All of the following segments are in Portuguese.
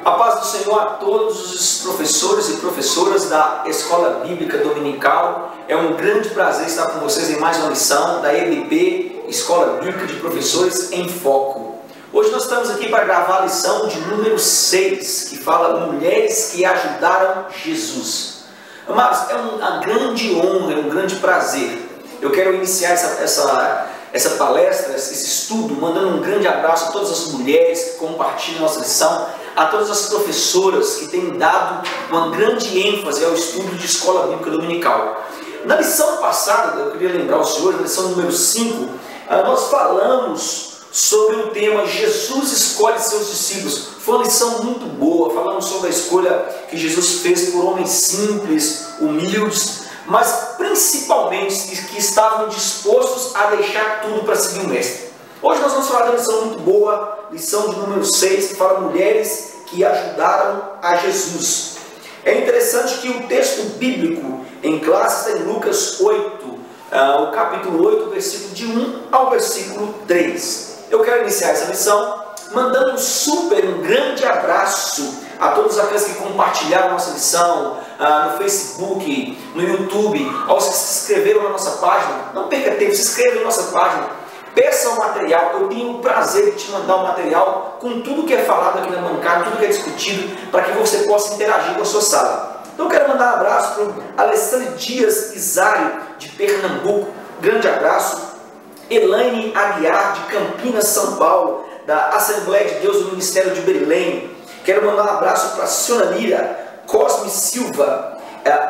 A paz do Senhor a todos os professores e professoras da Escola Bíblica Dominical. É um grande prazer estar com vocês em mais uma lição da EBP, Escola Bíblica de Professores em Foco. Hoje nós estamos aqui para gravar a lição de número 6, que fala Mulheres que ajudaram Jesus. Amados, é uma grande honra, é um grande prazer. Eu quero iniciar essa palestra, esse estudo, mandando um grande abraço a todas as mulheres que compartilham nossa lição, a todas as professoras que têm dado uma grande ênfase ao estudo de Escola Bíblica Dominical. Na lição passada, eu queria lembrar os senhores, na lição número 5, nós falamos sobre o tema Jesus escolhe seus discípulos. Foi uma lição muito boa, falamos sobre a escolha que Jesus fez por homens simples, humildes, mas principalmente que estavam dispostos a deixar tudo para seguir o Mestre. Hoje nós vamos falar de uma lição muito boa, lição de número 6, que fala Mulheres que ajudaram a Jesus. É interessante que o texto bíblico em classe está em Lucas 8, o capítulo 8, versículo de 1 ao versículo 3. Eu quero iniciar essa lição mandando um grande abraço a todos aqueles que compartilharam nossa lição no Facebook, no YouTube, aos que se inscreveram na nossa página. Não perca tempo, se inscreva na nossa página, peça o material. Eu tenho o prazer de te mandar o material com tudo que é falado aqui na bancada, tudo que é discutido, para que você possa interagir com a sua sala. Então eu quero mandar um abraço para o Alessandro Dias Isário, de Pernambuco, grande abraço. Elaine Aguiar, de Campinas, São Paulo, da Assembleia de Deus do Ministério de Belém. Quero mandar um abraço para a Siona Lira, Cosme Silva,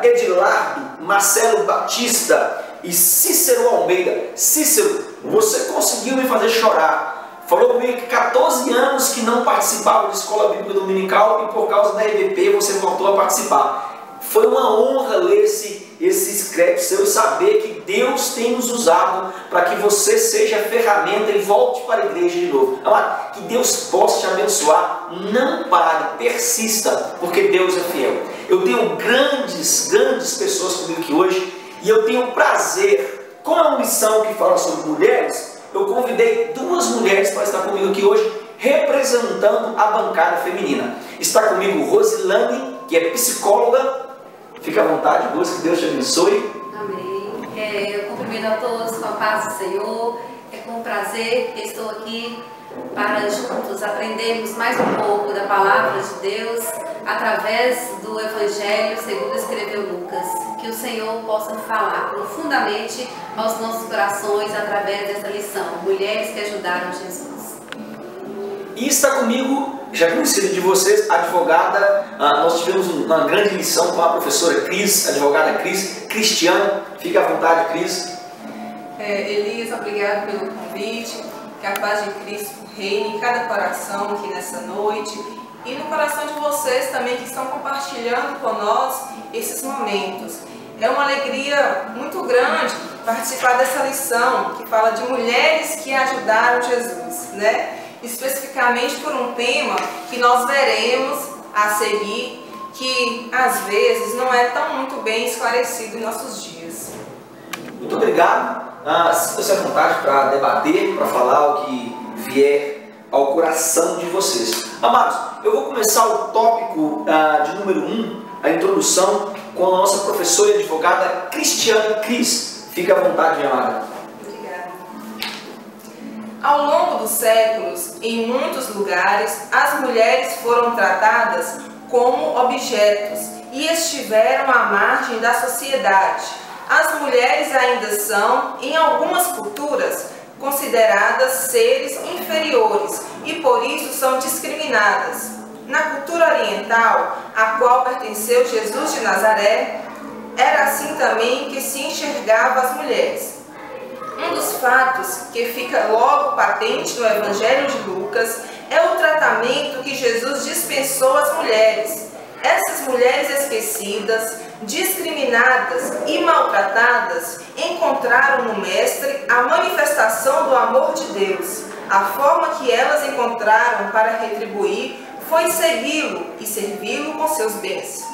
Edilardo, Marcelo Batista e Cícero Almeida. Cícero, você conseguiu me fazer chorar. Falou comigo que 14 anos que não participava de Escola Bíblica Dominical e por causa da EBP você voltou a participar. Foi uma honra ler esse escrito seu e saber que Deus tem nos usado para que você seja ferramenta e volte para a igreja de novo. Que Deus possa te abençoar. Não pare, persista, porque Deus é fiel. Eu tenho grandes pessoas comigo aqui hoje e eu tenho o prazer, com a missão que fala sobre mulheres, eu convidei 2 mulheres para estar comigo aqui hoje, representando a bancada feminina. Está comigo Rosilane, que é psicóloga. Fica à vontade, Rose, que Deus te abençoe. Amém. Eu cumprimento a todos com a paz do Senhor. É com prazer que estou aqui para juntos aprendermos mais um pouco da palavra de Deus através do Evangelho segundo escreveu Lucas. Que o Senhor possa falar profundamente aos nossos corações através dessa lição. Mulheres que ajudaram Jesus. E está comigo, já conhecida de vocês, a advogada. Nós tivemos uma grande lição com a professora Cris, a advogada Cris, Cristiana. Fique à vontade, Cris. Elias, obrigado pelo convite. Que a paz de Cristo reine em cada coração aqui nessa noite. E no coração de vocês também que estão compartilhando com nós esses momentos. É uma alegria muito grande participar dessa lição que fala de mulheres que ajudaram Jesus, né? Especificamente por um tema que nós veremos a seguir, que às vezes não é tão muito bem esclarecido em nossos dias. Muito obrigado. Sinta-se à vontade para debater, para falar o que vier ao coração de vocês. Amados, eu vou começar o tópico de número 1, a introdução, com a nossa professora e advogada Cristiana Cris. Fique à vontade, minha amada. Ao longo dos séculos, em muitos lugares, as mulheres foram tratadas como objetos e estiveram à margem da sociedade. As mulheres ainda são, em algumas culturas, consideradas seres inferiores e por isso são discriminadas. Na cultura oriental, a qual pertenceu Jesus de Nazaré, era assim também que se enxergava as mulheres. Um dos fatos que fica logo patente no Evangelho de Lucas é o tratamento que Jesus dispensou às mulheres. Essas mulheres esquecidas, discriminadas e maltratadas encontraram no Mestre a manifestação do amor de Deus. A forma que elas encontraram para retribuir foi segui-lo e servi-lo com seus bens.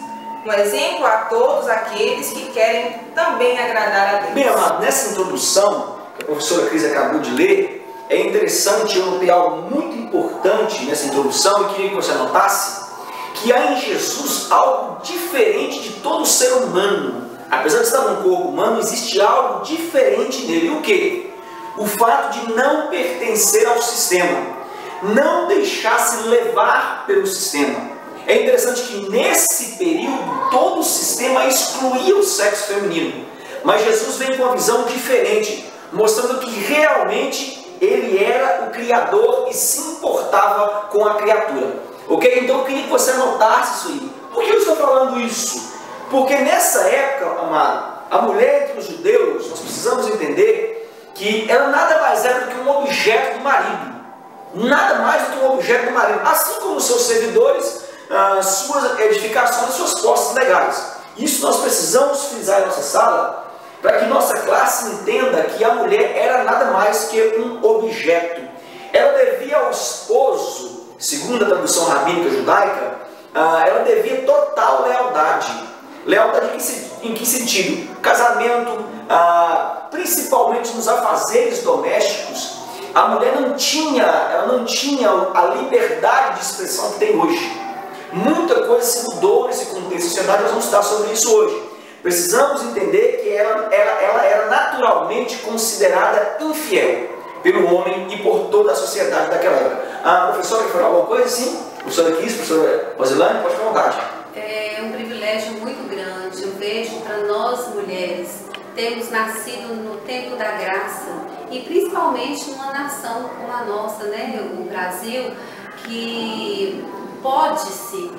Um exemplo a todos aqueles que querem também agradar a Deus. Bem, amado, nessa introdução que a professora Cris acabou de ler, é interessante, eu notei algo muito importante nessa introdução e queria que você anotasse, que há em Jesus algo diferente de todo ser humano. Apesar de estar num corpo humano, existe algo diferente nele. O quê? O fato de não pertencer ao sistema, não deixar-se levar pelo sistema. É interessante que nesse período todo o sistema excluía o sexo feminino, mas Jesus vem com uma visão diferente, mostrando que realmente ele era o Criador e se importava com a criatura. Ok? Então eu queria que você anotasse isso aí. Por que eu estou falando isso? Porque nessa época, amado, a mulher entre os judeus, nós precisamos entender que ela nada mais era do que um objeto do marido. Nada mais do que um objeto do marido. Assim como os seus servidores, suas edificações, suas posses legais. Isso nós precisamos frisar em nossa sala, para que nossa classe entenda que a mulher era nada mais que um objeto. Ela devia ao esposo, segundo a tradução rabínica judaica, ela devia total lealdade. Lealdade em que sentido? Casamento, principalmente nos afazeres domésticos, a mulher ela não tinha a liberdade de expressão que tem hoje. Muita coisa se mudou nesse contexto de sociedade, nós vamos estudar sobre isso hoje. Precisamos entender que ela era naturalmente considerada infiel pelo homem e por toda a sociedade daquela época. A professora quer falar alguma coisa? Sim? Professora Cris, professora Rosilane, pode ficar à vontade. É um privilégio muito grande, eu vejo, para nós mulheres, termos nascido no tempo da graça, e principalmente numa nação como a nossa, né, o Brasil, que pode-se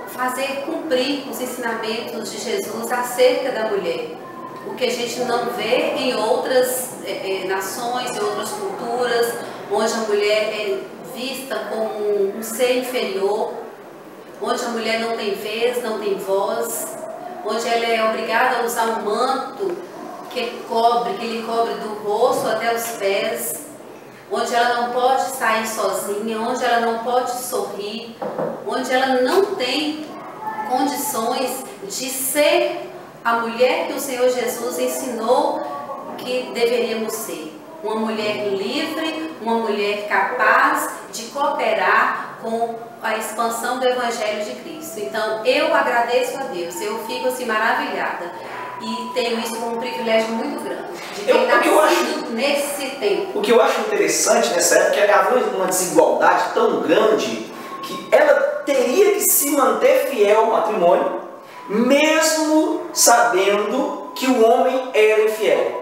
fazer cumprir os ensinamentos de Jesus acerca da mulher. O que a gente não vê em outras nações, em outras culturas, onde a mulher é vista como um ser inferior, onde a mulher não tem vez, não tem voz, onde ela é obrigada a usar um manto que lhe cobre do rosto até os pés, onde ela não pode sair sozinha, onde ela não pode sorrir, onde ela não tem condições de ser a mulher que o Senhor Jesus ensinou que deveríamos ser. Uma mulher livre, uma mulher capaz de cooperar com a expansão do Evangelho de Cristo. Então, eu agradeço a Deus, eu fico assim maravilhada e tenho isso como um privilégio muito grande, de ter nascido nesse tempo. O que eu acho interessante nessa época é que havia uma desigualdade tão grande que ela teria que se manter fiel ao matrimônio, mesmo sabendo que o homem era infiel.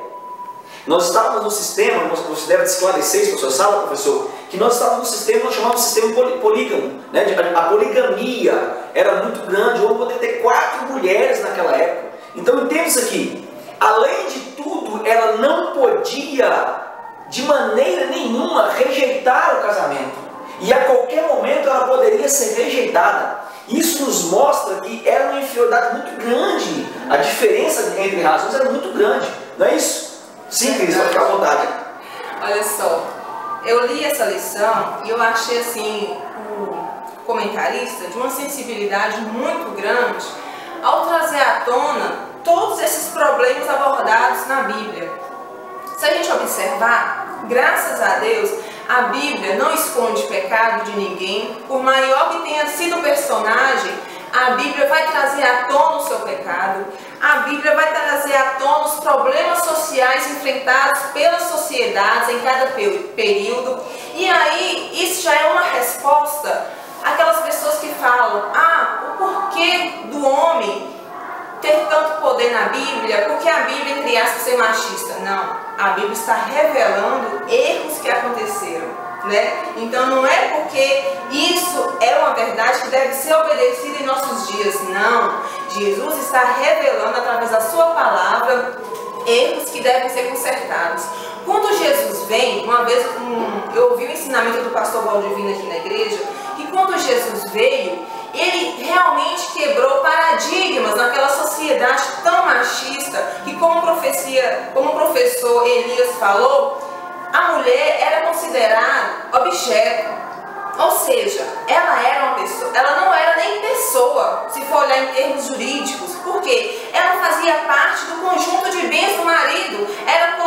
Nós estávamos no sistema, você deve esclarecer isso para a sua sala, professor, que nós estávamos no sistema, nós chamávamos de sistema polígamo, né? A poligamia era muito grande, ou poder ter 4 mulheres naquela época. Então entenda isso aqui, além de tudo, ela não podia, de maneira nenhuma, rejeitar o casamento, e a qualquer momento ela poderia ser rejeitada. Isso nos mostra que era uma infidelidade muito grande, a diferença entre razões era muito grande, não é isso? Sim, Cris, pode ficar à vontade. Olha só, eu li essa lição e eu achei assim, o comentarista de uma sensibilidade muito grande ao trazer à tona todos esses problemas abordados na Bíblia. Se a gente observar, graças a Deus, a Bíblia não esconde pecado de ninguém, por maior que tenha sido o personagem, a Bíblia vai trazer à tona o seu pecado, a Bíblia vai trazer à tona os problemas sociais enfrentados pelas sociedades em cada período, e aí isso já é uma resposta àquelas pessoas que falam, o porquê do homem ter tanto poder na Bíblia, porque a Bíblia, entre aspas, ser machista. Não, a Bíblia está revelando erros que aconteceram, né? Então não é porque isso é uma verdade que deve ser obedecida em nossos dias, não. Jesus está revelando através da sua palavra erros que devem ser consertados. Quando Jesus vem, uma vez eu ouvi o ensinamento do pastor Valdivino aqui na igreja, que quando Jesus veio, ele realmente quebrou paradigmas naquela sociedade tão machista que, como o professor Elias falou, a mulher era considerada objeto. Ou seja, ela era uma pessoa, ela não era nem pessoa, se for olhar em termos jurídicos, porque ela fazia parte do conjunto de bens do marido, era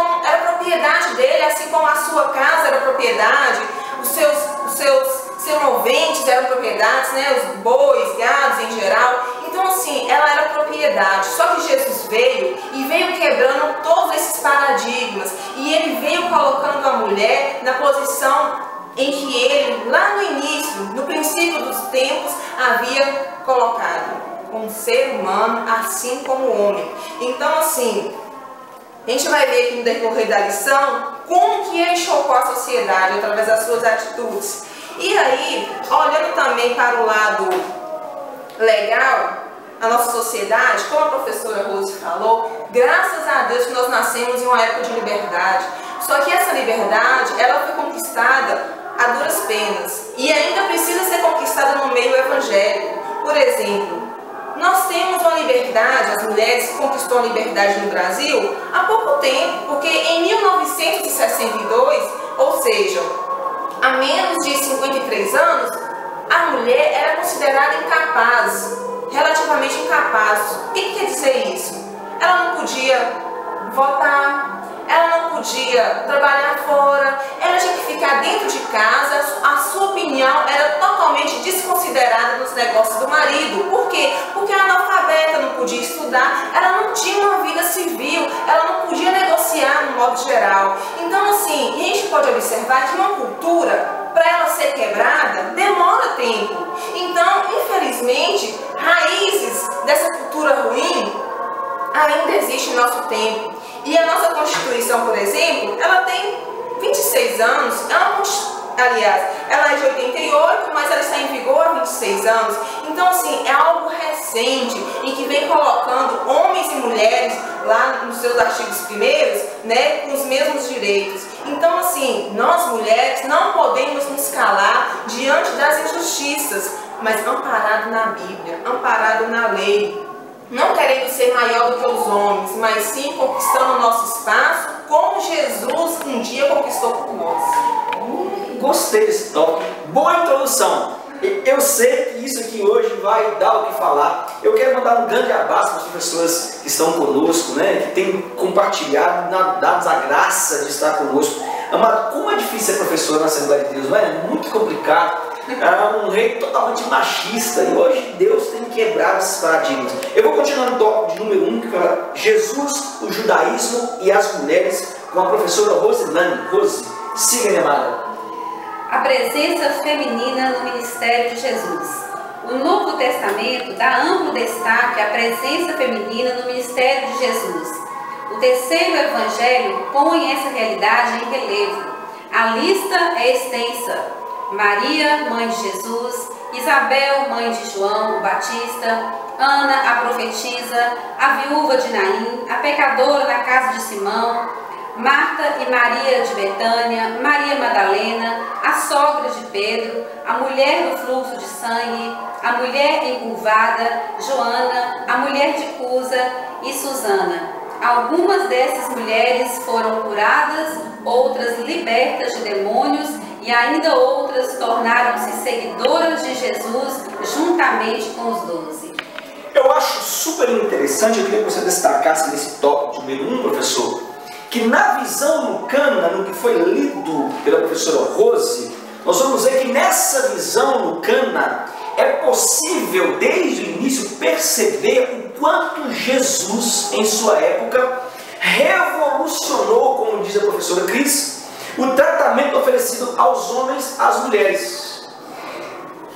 propriedade dele, assim como a sua casa era propriedade, os seus semoventes eram propriedades, né? Os bois, gados em geral. Então assim, ela era propriedade. Só que Jesus veio e veio quebrando todos esses paradigmas. E ele veio colocando a mulher na posição em que ele, lá no início, no princípio dos tempos, havia colocado. Um ser humano, assim como o homem. Então assim, a gente vai ver aqui no decorrer da lição como que ele chocou a sociedade através das suas atitudes. E aí, olhando também para o lado legal, a nossa sociedade, como a professora Rose falou, graças a Deus que nós nascemos em uma época de liberdade. Só que essa liberdade, ela foi conquistada a duras penas e ainda precisa ser conquistada no meio evangélico. Por exemplo, nós temos uma liberdade, as mulheres conquistou a liberdade no Brasil há pouco tempo, porque em 1962, ou seja, há menos de 53 anos, a mulher era considerada incapaz, relativamente incapaz. O que quer dizer isso? Ela não podia votar, ela não podia trabalhar fora, ela tinha que ficar dentro de casa, a sua opinião era totalmente desconsiderada nos negócios do marido. Por quê? Porque a analfabeta não podia estudar, ela não tinha uma vida civil, ela não podia negociar no modo geral. Então assim, a gente pode observar que uma cultura, para ela ser quebrada, demora tempo. Então, infelizmente, raízes dessa cultura ruim ainda existem no nosso tempo. E a nossa Constituição, por exemplo, ela tem 26 anos, aliás, ela é de 88, mas ela está em vigor há 26 anos. Então, assim, é algo recente em que vem colocando homens e mulheres lá nos seus artigos primeiros, né, com os mesmos direitos. Então, assim, nós mulheres não podemos nos calar diante das injustiças, mas amparado na Bíblia, amparado na lei. Não querendo ser maior do que os homens, mas sim conquistando o nosso espaço, como Jesus um dia conquistou por nós. Gostei desse toque. Boa introdução. Eu sei que isso aqui hoje vai dar o que falar. Eu quero mandar um grande abraço para as pessoas que estão conosco, né? Que têm compartilhado, dado a graça de estar conosco. Amado, como é difícil ser professor na Assembleia de Deus, não é? É muito complicado. É um reino totalmente machista e hoje Deus tem quebrado esses paradigmas. Eu vou continuar no tópico de número 1, que fala Jesus, o judaísmo e as mulheres, com a professora Rosilane. Rose, siga, minha amada. A presença feminina no ministério de Jesus. O Novo Testamento dá amplo destaque à presença feminina no ministério de Jesus. O terceiro evangelho põe essa realidade em relevo. A lista é extensa. Maria, mãe de Jesus, Isabel, mãe de João o Batista, Ana, a profetisa, a viúva de Naim, a pecadora na casa de Simão, Marta e Maria de Betânia, Maria Madalena, a sogra de Pedro, a mulher do fluxo de sangue, a mulher encurvada, Joana, a mulher de Cusa e Susana. Algumas dessas mulheres foram curadas, outras libertas de demônios e ainda outras tornaram-se seguidoras de Jesus juntamente com os 12. Eu acho super interessante, eu queria que você destacasse nesse tópico número 1, professor, que na visão lucana, no que foi lido pela professora Rose, nós vamos ver que nessa visão lucana é possível desde o início perceber o quanto Jesus, em sua época, revolucionou, como diz a professora Cris, o tratamento oferecido aos homens, às mulheres.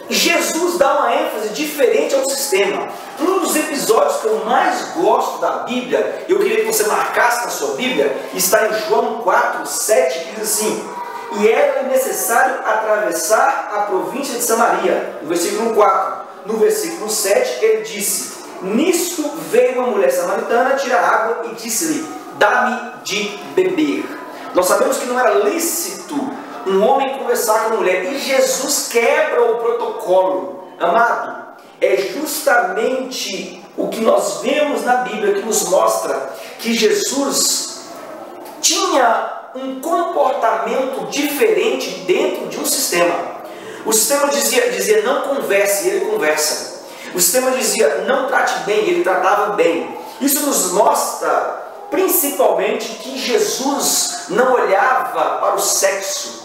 Jesus dá uma ênfase diferente ao sistema. Um dos episódios que eu mais gosto da Bíblia, eu queria que você marcasse na sua Bíblia, está em João 4:7, que diz assim: e era necessário atravessar a província de Samaria, no versículo 4. No versículo 7, ele disse: nisto veio uma mulher samaritana tirar água e disse-lhe: dá-me de beber. Nós sabemos que não era lícito um homem conversar com a mulher, e Jesus quebra o protocolo. Amado, é justamente o que nós vemos na Bíblia que nos mostra que Jesus tinha um comportamento diferente dentro de um sistema. O sistema dizia não converse, e ele conversa. O sistema dizia não trate bem, e ele tratava bem. Isso nos mostra principalmente que Jesus não olhava para o sexo.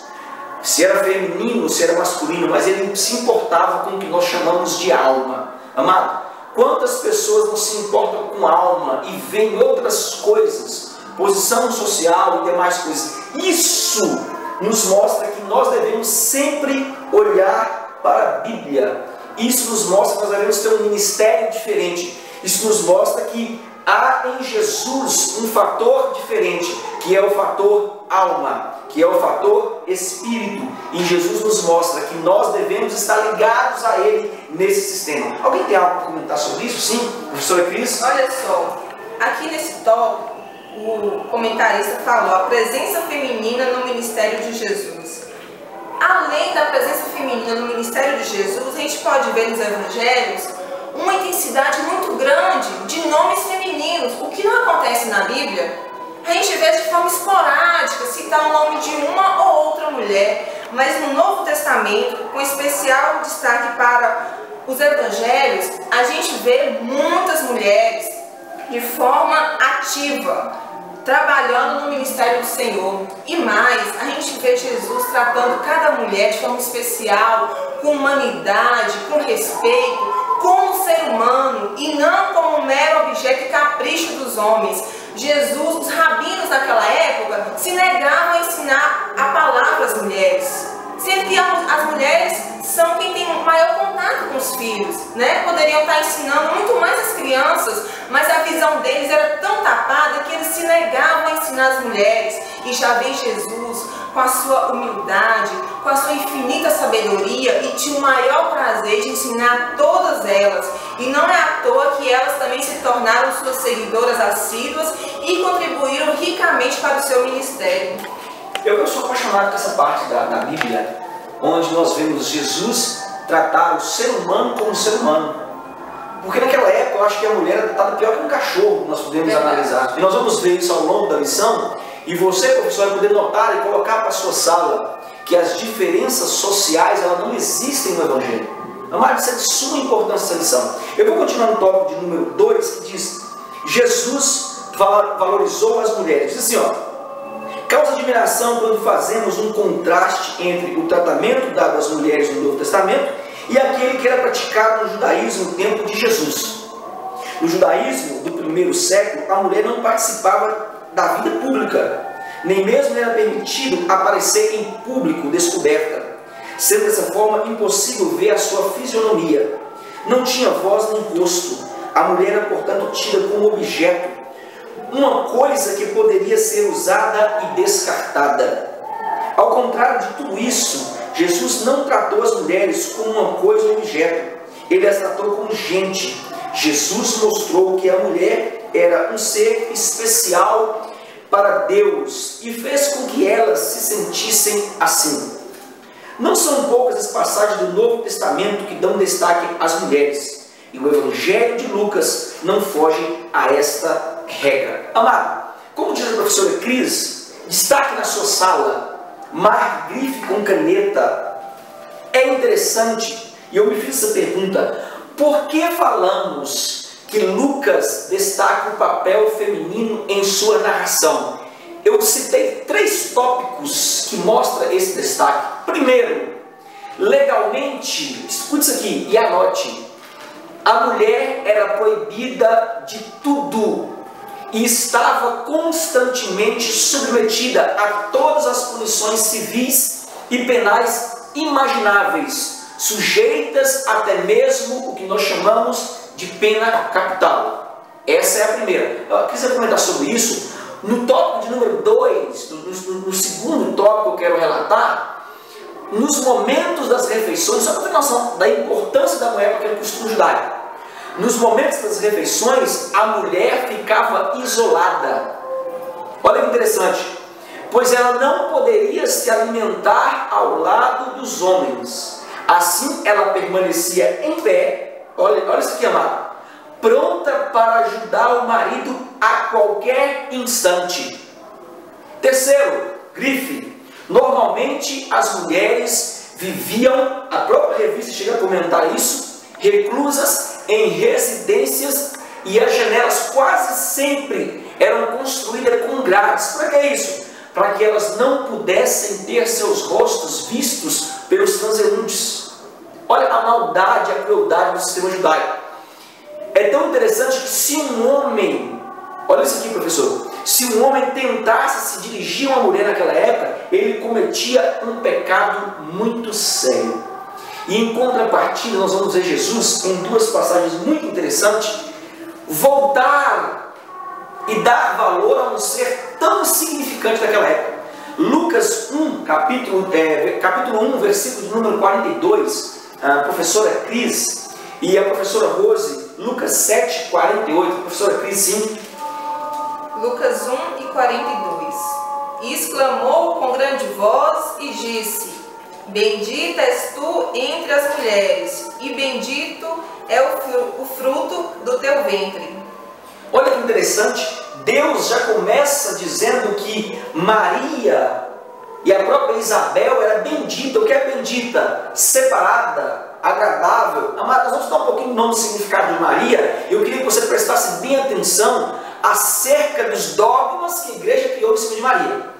se era feminino, se era masculino, mas ele se importava com o que nós chamamos de alma. Amado, quantas pessoas não se importam com alma e veem outras coisas, posição social e demais coisas? Isso nos mostra que nós devemos sempre olhar para a Bíblia. Isso nos mostra que nós devemos ter um ministério diferente. Isso nos mostra que há em Jesus um fator diferente, que é o fator alma, que é o fator espírito. E Jesus nos mostra que nós devemos estar ligados a Ele nesse sistema. Alguém tem algo para comentar sobre isso? Sim, professora Cris? Olha só, aqui nesse tópico, o comentarista falou a presença feminina no ministério de Jesus. Além da presença feminina no ministério de Jesus, a gente pode ver nos evangelhos uma intensidade muito grande de nomes femininos. O que não acontece na Bíblia, a gente vê de forma esporádica citar o nome de uma ou outra mulher, mas no Novo Testamento, com especial destaque para os evangelhos, a gente vê muitas mulheres de forma ativa, trabalhando no ministério do Senhor. E mais, a gente vê Jesus tratando cada mulher de forma especial, com humanidade, com respeito, como ser humano e não como um mero objeto e capricho dos homens. Jesus, os rabinos daquela época se negavam a ensinar a palavra às mulheres, sendo que as mulheres são quem tem maior contato com os filhos, né? Poderiam estar ensinando muito mais as crianças, mas a visão deles era tão tapada que eles se negavam a ensinar as mulheres. E já vem Jesus com a sua humildade, com a sua infinita sabedoria, e tinha o maior prazer de ensinar todas elas. E não é à toa que elas também se tornaram suas seguidoras assíduas e contribuíram ricamente para o seu ministério. Eu sou apaixonado com essa parte da Bíblia, onde nós vemos Jesus tratar o ser humano como ser humano. Porque naquela época eu acho que a mulher era tratada pior que um cachorro, nós podemos analisar. E nós vamos ver isso ao longo da lição, e você, professor, vai poder notar e colocar para a sua sala que as diferenças sociais elas não existem no Evangelho. Amado, isso é de suma importância essa lição. Eu vou continuar no tópico de número 2, que diz: Jesus valorizou as mulheres. Diz assim, ó: causa admiração quando fazemos um contraste entre o tratamento dado às mulheres no Novo Testamento e aquele que era praticado no judaísmo no tempo de Jesus. No judaísmo do primeiro século, a mulher não participava da vida pública, nem mesmo era permitido aparecer em público descoberta, sendo dessa forma impossível ver a sua fisionomia. Não tinha voz nem rosto. A mulher era, portanto, tida como objeto, uma coisa que poderia ser usada e descartada. Ao contrário de tudo isso, Jesus não tratou as mulheres como uma coisa ou objeto. Ele as tratou como gente. Jesus mostrou que a mulher era um ser especial para Deus e fez com que elas se sentissem assim. Não são poucas as passagens do Novo Testamento que dão destaque às mulheres, e o Evangelho de Lucas não foge a esta regra. Amado, como diz a professora Cris, destaque na sua sala, marque, grife com caneta. É interessante, e eu me fiz essa pergunta: por que falamos que Lucas destaca o papel feminino em sua narração? Eu citei 3 tópicos que mostram esse destaque. Primeiro, legalmente, escute isso aqui e anote: a mulher era proibida de tudo e estava constantemente submetida a todas as punições civis e penais imagináveis, sujeitas até mesmo o que nós chamamos de pena capital. Essa é a primeira. Eu queria comentar sobre isso. No tópico de número 2, no segundo tópico que eu quero relatar, nos momentos das refeições, só para ter noção da importância da mulher para aquele costume judaico. Nos momentos das refeições, a mulher ficava isolada. Olha que interessante. Pois ela não poderia se alimentar ao lado dos homens. Assim, ela permanecia em pé. Olha isso aqui, amado. Pronta para ajudar o marido a qualquer instante. Terceiro, grife. Normalmente as mulheres viviam, a própria revista chega a comentar isso, reclusas em residências, e as janelas quase sempre eram construídas com grades. Para que é isso? para que elas não pudessem ter seus rostos vistos pelos transeuntes. Olha a maldade, a crueldade do sistema judaico. É tão interessante que se um homem, olha isso aqui, professor, se um homem tentasse se dirigir a uma mulher naquela época, ele cometia um pecado muito sério. E em contrapartida, nós vamos ver Jesus, em duas passagens muito interessantes, voltar e dar valor a um ser tão significante daquela época. Lucas 1, capítulo 1, versículo de número 42, a professora Cris e a professora Rose, Lucas 7, 48, professora Cris, sim. Lucas 1 e 42. E exclamou com grande voz e disse: Bendita és tu entre as mulheres, e bendito é o fruto do teu ventre. Olha que interessante, Deus já começa dizendo que Maria e a própria Isabel era bendita. O que é bendita? Separada, agradável. Amada, nós vamos dar um pouquinho do nome e significado de Maria. Eu queria que você prestasse bem atenção acerca dos dogmas que a igreja criou em cima de Maria.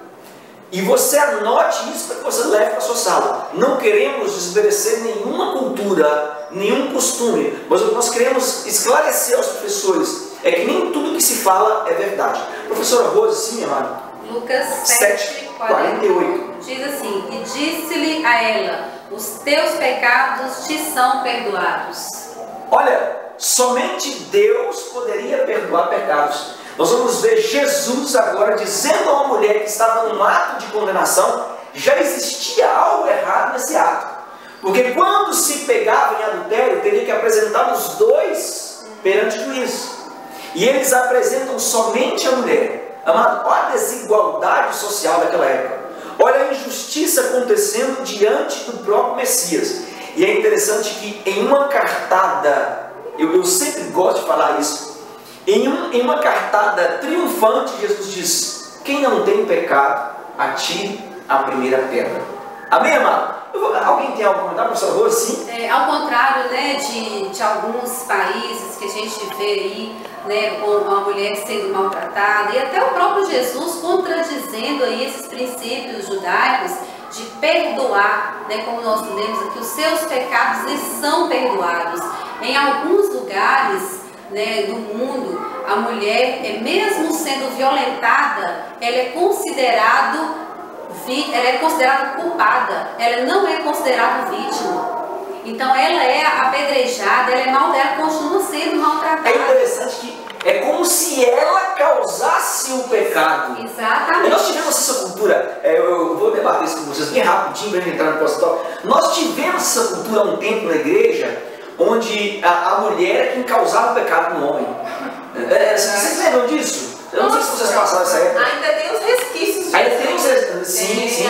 E você anote isso para que você leve para a sua sala. Não queremos desmerecer nenhuma cultura, nenhum costume, mas o que nós queremos esclarecer aos professores é que nem tudo que se fala é verdade. Professora Rose, sim, minha amada. Lucas 7, 48. Diz assim: E disse-lhe a ela: Os teus pecados te são perdoados. Olha, somente Deus poderia perdoar pecados. Nós vamos ver Jesus agora dizendo a uma mulher que estava num ato de condenação, já existia algo errado nesse ato. Porque quando se pegava em adultério, teria que apresentar os dois perante o juiz. E eles apresentam somente a mulher. Amado, olha a desigualdade social daquela época. Olha a injustiça acontecendo diante do próprio Messias. E é interessante que em uma cartada, eu sempre gosto de falar isso, em uma cartada triunfante, Jesus diz: quem não tem pecado, atire a primeira pedra. Amém, amado? Alguém tem algo a comentar, professor Rose? Sim? Ao contrário, né, de alguns países que a gente vê aí, né, com a mulher sendo maltratada, e até o próprio Jesus contradizendo aí esses princípios judaicos de perdoar, né, como nós lemos aqui, os seus pecados lhes são perdoados. Em alguns lugares, né, do mundo, a mulher, mesmo sendo violentada, ela é considerada culpada, ela não é considerada vítima. Então ela é apedrejada, ela é ela continua sendo maltratada. É interessante que é como se ela causasse o pecado. Exatamente. Nós tivemos essa cultura, eu vou debater isso com vocês bem rapidinho para a gente entrar no próximo. Nós tivemos essa cultura há um tempo na igreja, onde a mulher é quem causava o pecado no homem. Vocês lembram disso? Eu não sei se vocês passaram essa época. Ainda tem os resquícios disso. Ainda tem os resquícios. Sim.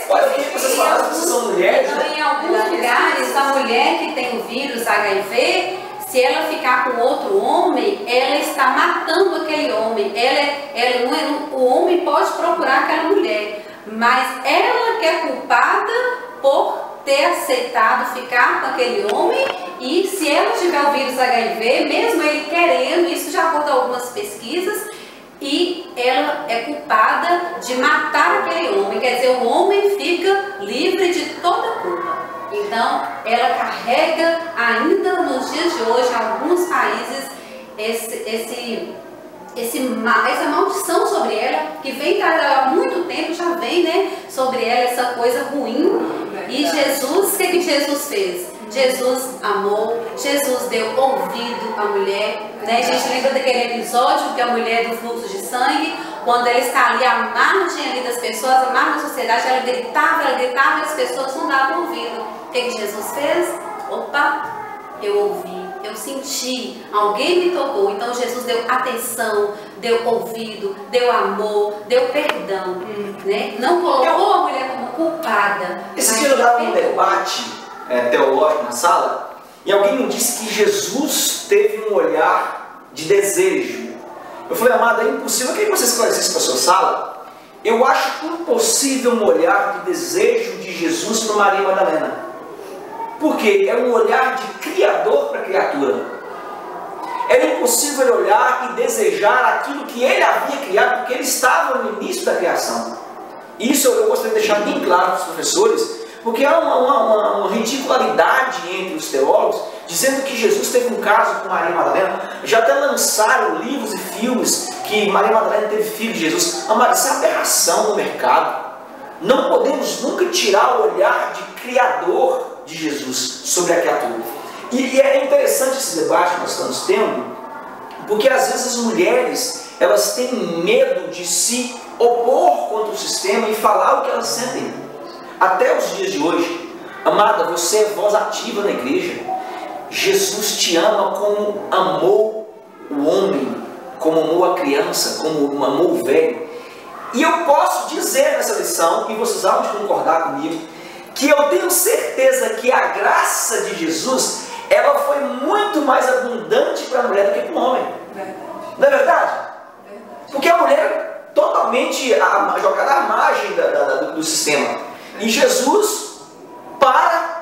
Olha o que vocês falaram, vocês são mulheres. Então, em alguns lugares, a mulher que tem o vírus HIV, se ela ficar com outro homem, ela está matando aquele homem. O homem pode procurar aquela mulher, mas ela que é culpada por ter aceitado ficar com aquele homem. E se ela tiver o vírus HIV, mesmo ele querendo, isso já aponta algumas pesquisas, e ela é culpada de matar aquele homem, quer dizer, o homem fica livre de toda culpa. Então, ela carrega ainda nos dias de hoje, em alguns países, essa maldição sobre ela, que vem há muito tempo, já vem, né, sobre ela essa coisa ruim. E Jesus, o que Jesus fez? Jesus amou, Jesus deu ouvido à mulher, né? A gente lembra daquele episódio que a mulher do fluxo de sangue, quando ela está ali à margem ali das pessoas, à margem da sociedade, ela gritava e as pessoas não davam ouvido. O que Jesus fez? Opa, eu ouvi, eu senti, alguém me tocou. Então Jesus deu atenção, deu ouvido, deu amor, deu perdão, né? Não colocou a mulher como culpada. Esse dia eu dava um debate teológico na sala, e alguém me disse que Jesus teve um olhar de desejo. Eu falei: amada, é impossível. Eu queria que você esclarecesse para a sua sala. Eu acho impossível um olhar de desejo de Jesus para Maria Madalena, porque é um olhar de criador para a criatura. Era impossível ele olhar e desejar aquilo que ele havia criado, porque ele estava no início da criação. Isso eu gostaria de deixar bem claro para os professores, porque há uma ridicularidade entre os teólogos, dizendo que Jesus teve um caso com Maria Madalena. Já até lançaram livros e filmes que Maria Madalena teve filho de Jesus. Amado, isso é aberração no mercado. Não podemos nunca tirar o olhar de Criador de Jesus sobre a criatura. E é interessante esse debate que nós estamos tendo, porque às vezes as mulheres, elas têm medo de se opor contra o sistema e falar o que elas sentem. Até os dias de hoje, amada, você é voz ativa na igreja. Jesus te ama como amou o homem, como amou a criança, como amou o velho. E eu posso dizer nessa lição, e vocês vão concordar comigo, que eu tenho certeza que a graça de Jesus, ela foi muito mais abundante para a mulher do que para o homem. Verdade. Não é verdade? Verdade. Porque a mulher é totalmente jogada à margem do sistema. E Jesus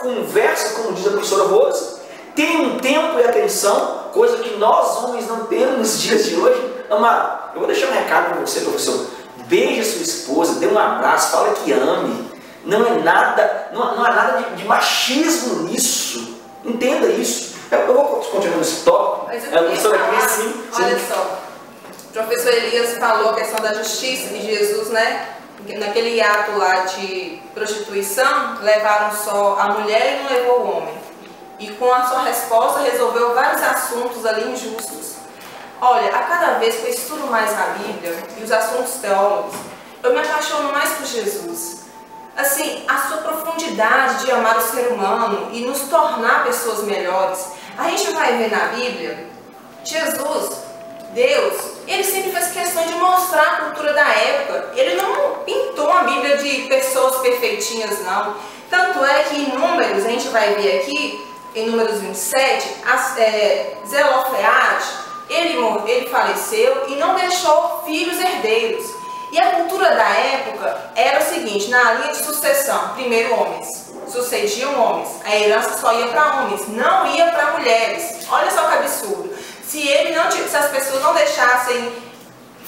conversa, como diz a professora Rose, tem um tempo e atenção, coisa que nós homens não temos nos dias de hoje. Amado, eu vou deixar um recado para você, professor. Beije sua esposa, dê um abraço, fala que ame. Não é nada, não há nada de machismo nisso. Entenda isso. Eu vou continuar nesse tópico. Mas eu professora falar, sim. olha só, o professor Elias falou a questão da justiça de Jesus, né? Naquele ato lá de prostituição, levaram só a mulher e não levou o homem. E com a sua resposta resolveu vários assuntos ali injustos. Olha, a cada vez que eu estudo mais a Bíblia e os assuntos teólogos, eu me apaixono mais por Jesus. Assim, a sua profundidade de amar o ser humano e nos tornar pessoas melhores. A gente vai ver na Bíblia, Jesus, Deus, ele sempre fez questão de mostrar a cultura da época. Ele não pintou a Bíblia de pessoas perfeitinhas, não. Tanto é que em Números, a gente vai ver aqui, em Números 27, Zelofeade, ele faleceu e não deixou filhos herdeiros. E a cultura da época era o seguinte, na linha de sucessão, primeiro homens, sucediam homens, a herança só ia para homens, não ia para mulheres. Olha só que absurdo. Se as pessoas não deixassem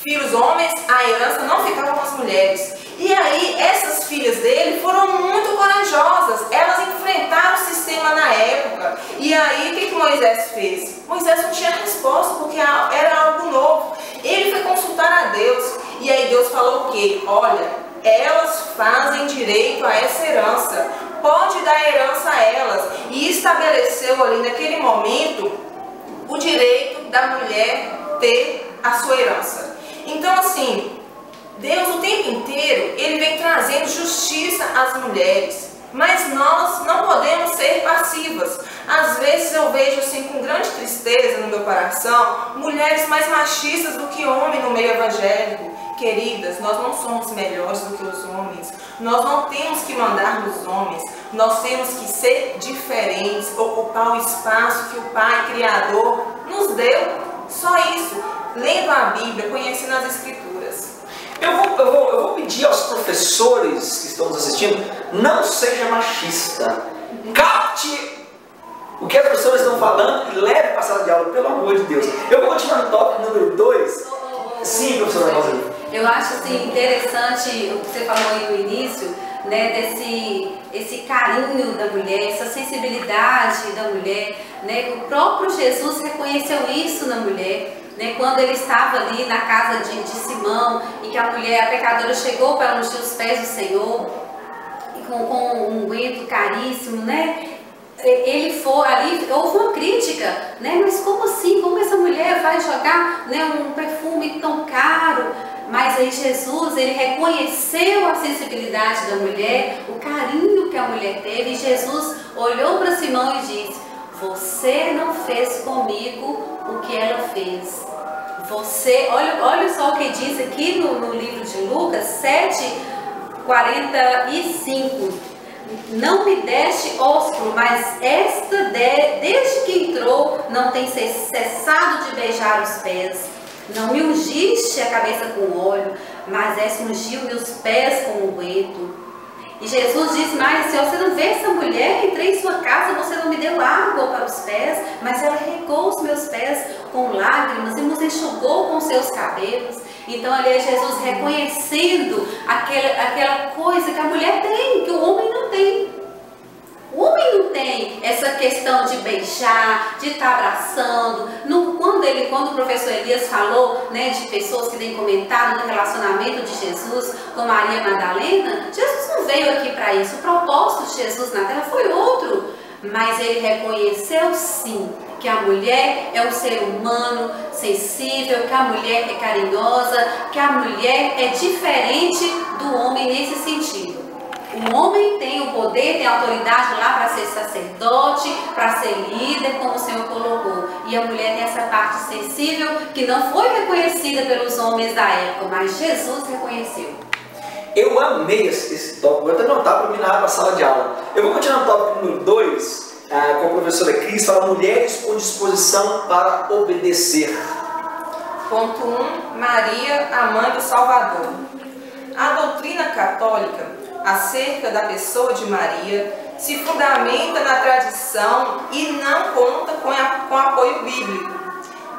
filhos homens, a herança não ficava com as mulheres. E aí, essas filhas dele foram muito corajosas. Elas enfrentaram o sistema na época. E aí, o que Moisés fez? Moisés não tinha resposta, porque era algo novo. Ele foi consultar a Deus. E aí Deus falou o quê? Olha, elas fazem direito a essa herança. Pode dar herança a elas. E estabeleceu ali, naquele momento, o direito da mulher ter a sua herança. Então, assim, Deus o tempo inteiro, ele vem trazendo justiça às mulheres, mas nós não podemos ser passivas. Às vezes eu vejo assim com grande tristeza no meu coração, mulheres mais machistas do que homens no meio evangélico. Queridas, nós não somos melhores do que os homens, nós não temos que mandar nos homens, nós temos que ser diferentes, ocupar o espaço que o Pai Criador nos deu, só isso, lendo a Bíblia, conhecendo as Escrituras. Eu vou pedir aos professores que estão nos assistindo, não seja machista, capte o que as professoras estão falando e leve para a sala de aula, pelo amor de Deus. Eu vou continuar no tópico número 2. Sim, professora Rosa. Eu acho assim, interessante o que você falou aí no início, né, esse carinho da mulher, essa sensibilidade da mulher, né, o próprio Jesus reconheceu isso na mulher, né, quando ele estava ali na casa de Simão e que a mulher, a pecadora, chegou para ungir os pés do Senhor com um unguento caríssimo, né? Ele foi ali, houve uma crítica, né? Mas como assim? Como essa mulher vai jogar, né, um perfume tão caro? Mas aí Jesus, ele reconheceu a sensibilidade da mulher, o carinho que a mulher teve, e Jesus olhou para Simão e disse: você não fez comigo o que ela fez. Você, olha só o que diz aqui no livro de Lucas 7:45. Não me deste ósculo, mas esta desde que entrou não tem cessado de beijar os pés. Não me ungiste a cabeça com óleo, mas esta ungiu meus pés com unguento. E Jesus disse mais assim, você não vê essa mulher, entrei em sua casa, você não me deu água para os pés, mas ela regou os meus pés com lágrimas e nos enxugou com seus cabelos. Então ali é Jesus reconhecendo aquela coisa que a mulher tem, que o homem não tem. O homem não tem essa questão de beijar, de estar abraçando. Quando o professor Elias falou, né, de pessoas que têm comentado no relacionamento de Jesus com Maria Madalena, Jesus não veio aqui para isso. O propósito de Jesus na terra foi outro. Mas ele reconheceu sim que a mulher é um ser humano sensível, que a mulher é carinhosa, que a mulher é diferente do homem nesse sentido. O homem tem o poder, tem a autoridade lá para ser sacerdote, para ser líder, como o Senhor colocou. E a mulher tem essa parte sensível que não foi reconhecida pelos homens da época, mas Jesus reconheceu. Eu amei esse tópico, vou até anotar para mim na para a sala de aula. Eu vou continuar no tópico número 2, com a professora Cris, fala mulheres com disposição para obedecer. Ponto 1. Maria, a mãe do Salvador. A doutrina católica acerca da pessoa de Maria se fundamenta na tradição e não conta com apoio bíblico.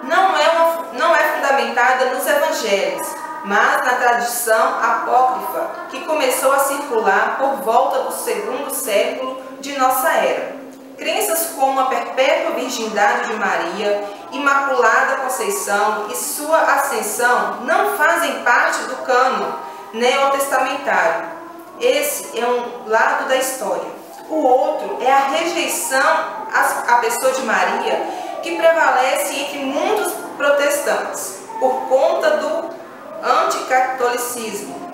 Não é fundamentada nos evangelhos, mas na tradição apócrifa que começou a circular por volta do 2º século de nossa era. Crenças como a perpétua virgindade de Maria, Imaculada Conceição e sua ascensão não fazem parte do cânon neotestamentário. Esse é um lado da história. O outro é a rejeição à pessoa de Maria, que prevalece entre muitos protestantes, por conta do anticatolicismo.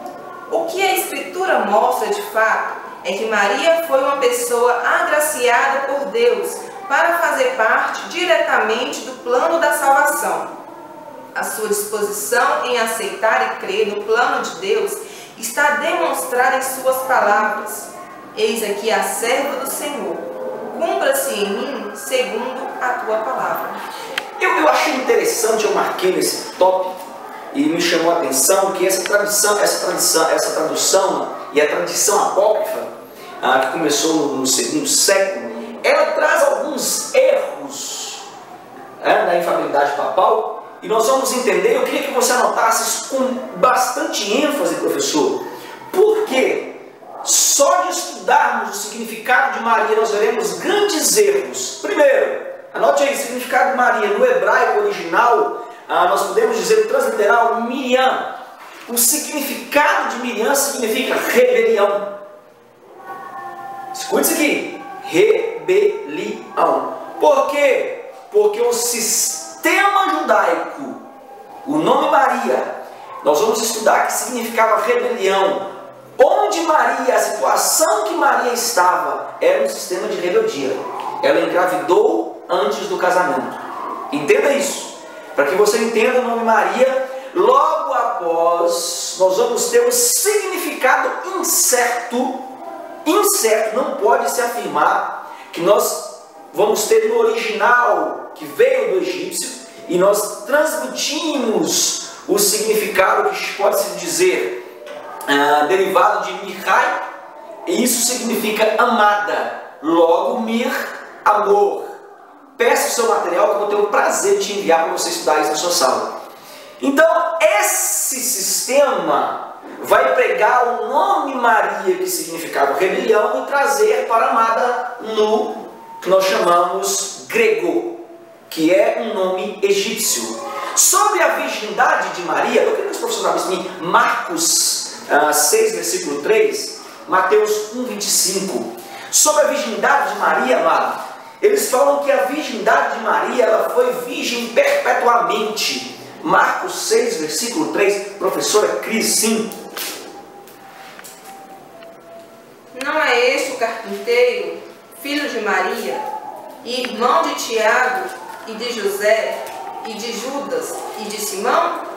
O que a Escritura mostra de fato é que Maria foi uma pessoa agraciada por Deus para fazer parte diretamente do plano da salvação. A sua disposição em aceitar e crer no plano de Deus está demonstrada em suas palavras. Eis aqui a serva do Senhor. Cumpra-se em mim segundo a tua palavra. Eu achei interessante, eu marquei nesse tópico e me chamou a atenção que essa tradução e a tradição apócrifa, que começou no 2º século, ela traz alguns erros da infalibilidade papal. E nós vamos entender, eu queria que você anotasse isso com bastante ênfase, professor, porque só de estudarmos o significado de Maria nós veremos grandes erros. Primeiro, anote aí, o significado de Maria no hebraico original, nós podemos dizer o transliteral Miriam. O significado de Miriam significa rebelião. Escute isso aqui, rebelião. Por quê? Porque o sistema judaico, o nome Maria, nós vamos estudar que significava rebelião. Onde Maria, a situação que Maria estava, era um sistema de rebeldia. Ela engravidou antes do casamento. Entenda isso. Para que você entenda o nome Maria, logo após, nós vamos ter um significado incerto. Incerto, não pode se afirmar que nós vamos ter no original que veio do egípcio e nós transmitimos o significado que pode-se dizer derivado de Mihai, e isso significa amada. Logo, Mir, amor. Peça o seu material que eu vou ter o prazer de te enviar para você estudar isso na sua sala. Então, esse sistema vai pegar o nome Maria, que significava rebelião, e trazer para amada no que nós chamamos grego, que é um nome egípcio. Sobre a virgindade de Maria, eu queria que os professores abrissem Marcos 6, versículo 3, Mateus 1, 25. Sobre a virgindade de Maria, amado, eles falam que a virgindade de Maria ela foi virgem perpetuamente. Marcos 6, versículo 3, professora Cris, sim. Não é este o carpinteiro, filho de Maria, e irmão de Tiago, e de José, e de Judas, e de Simão?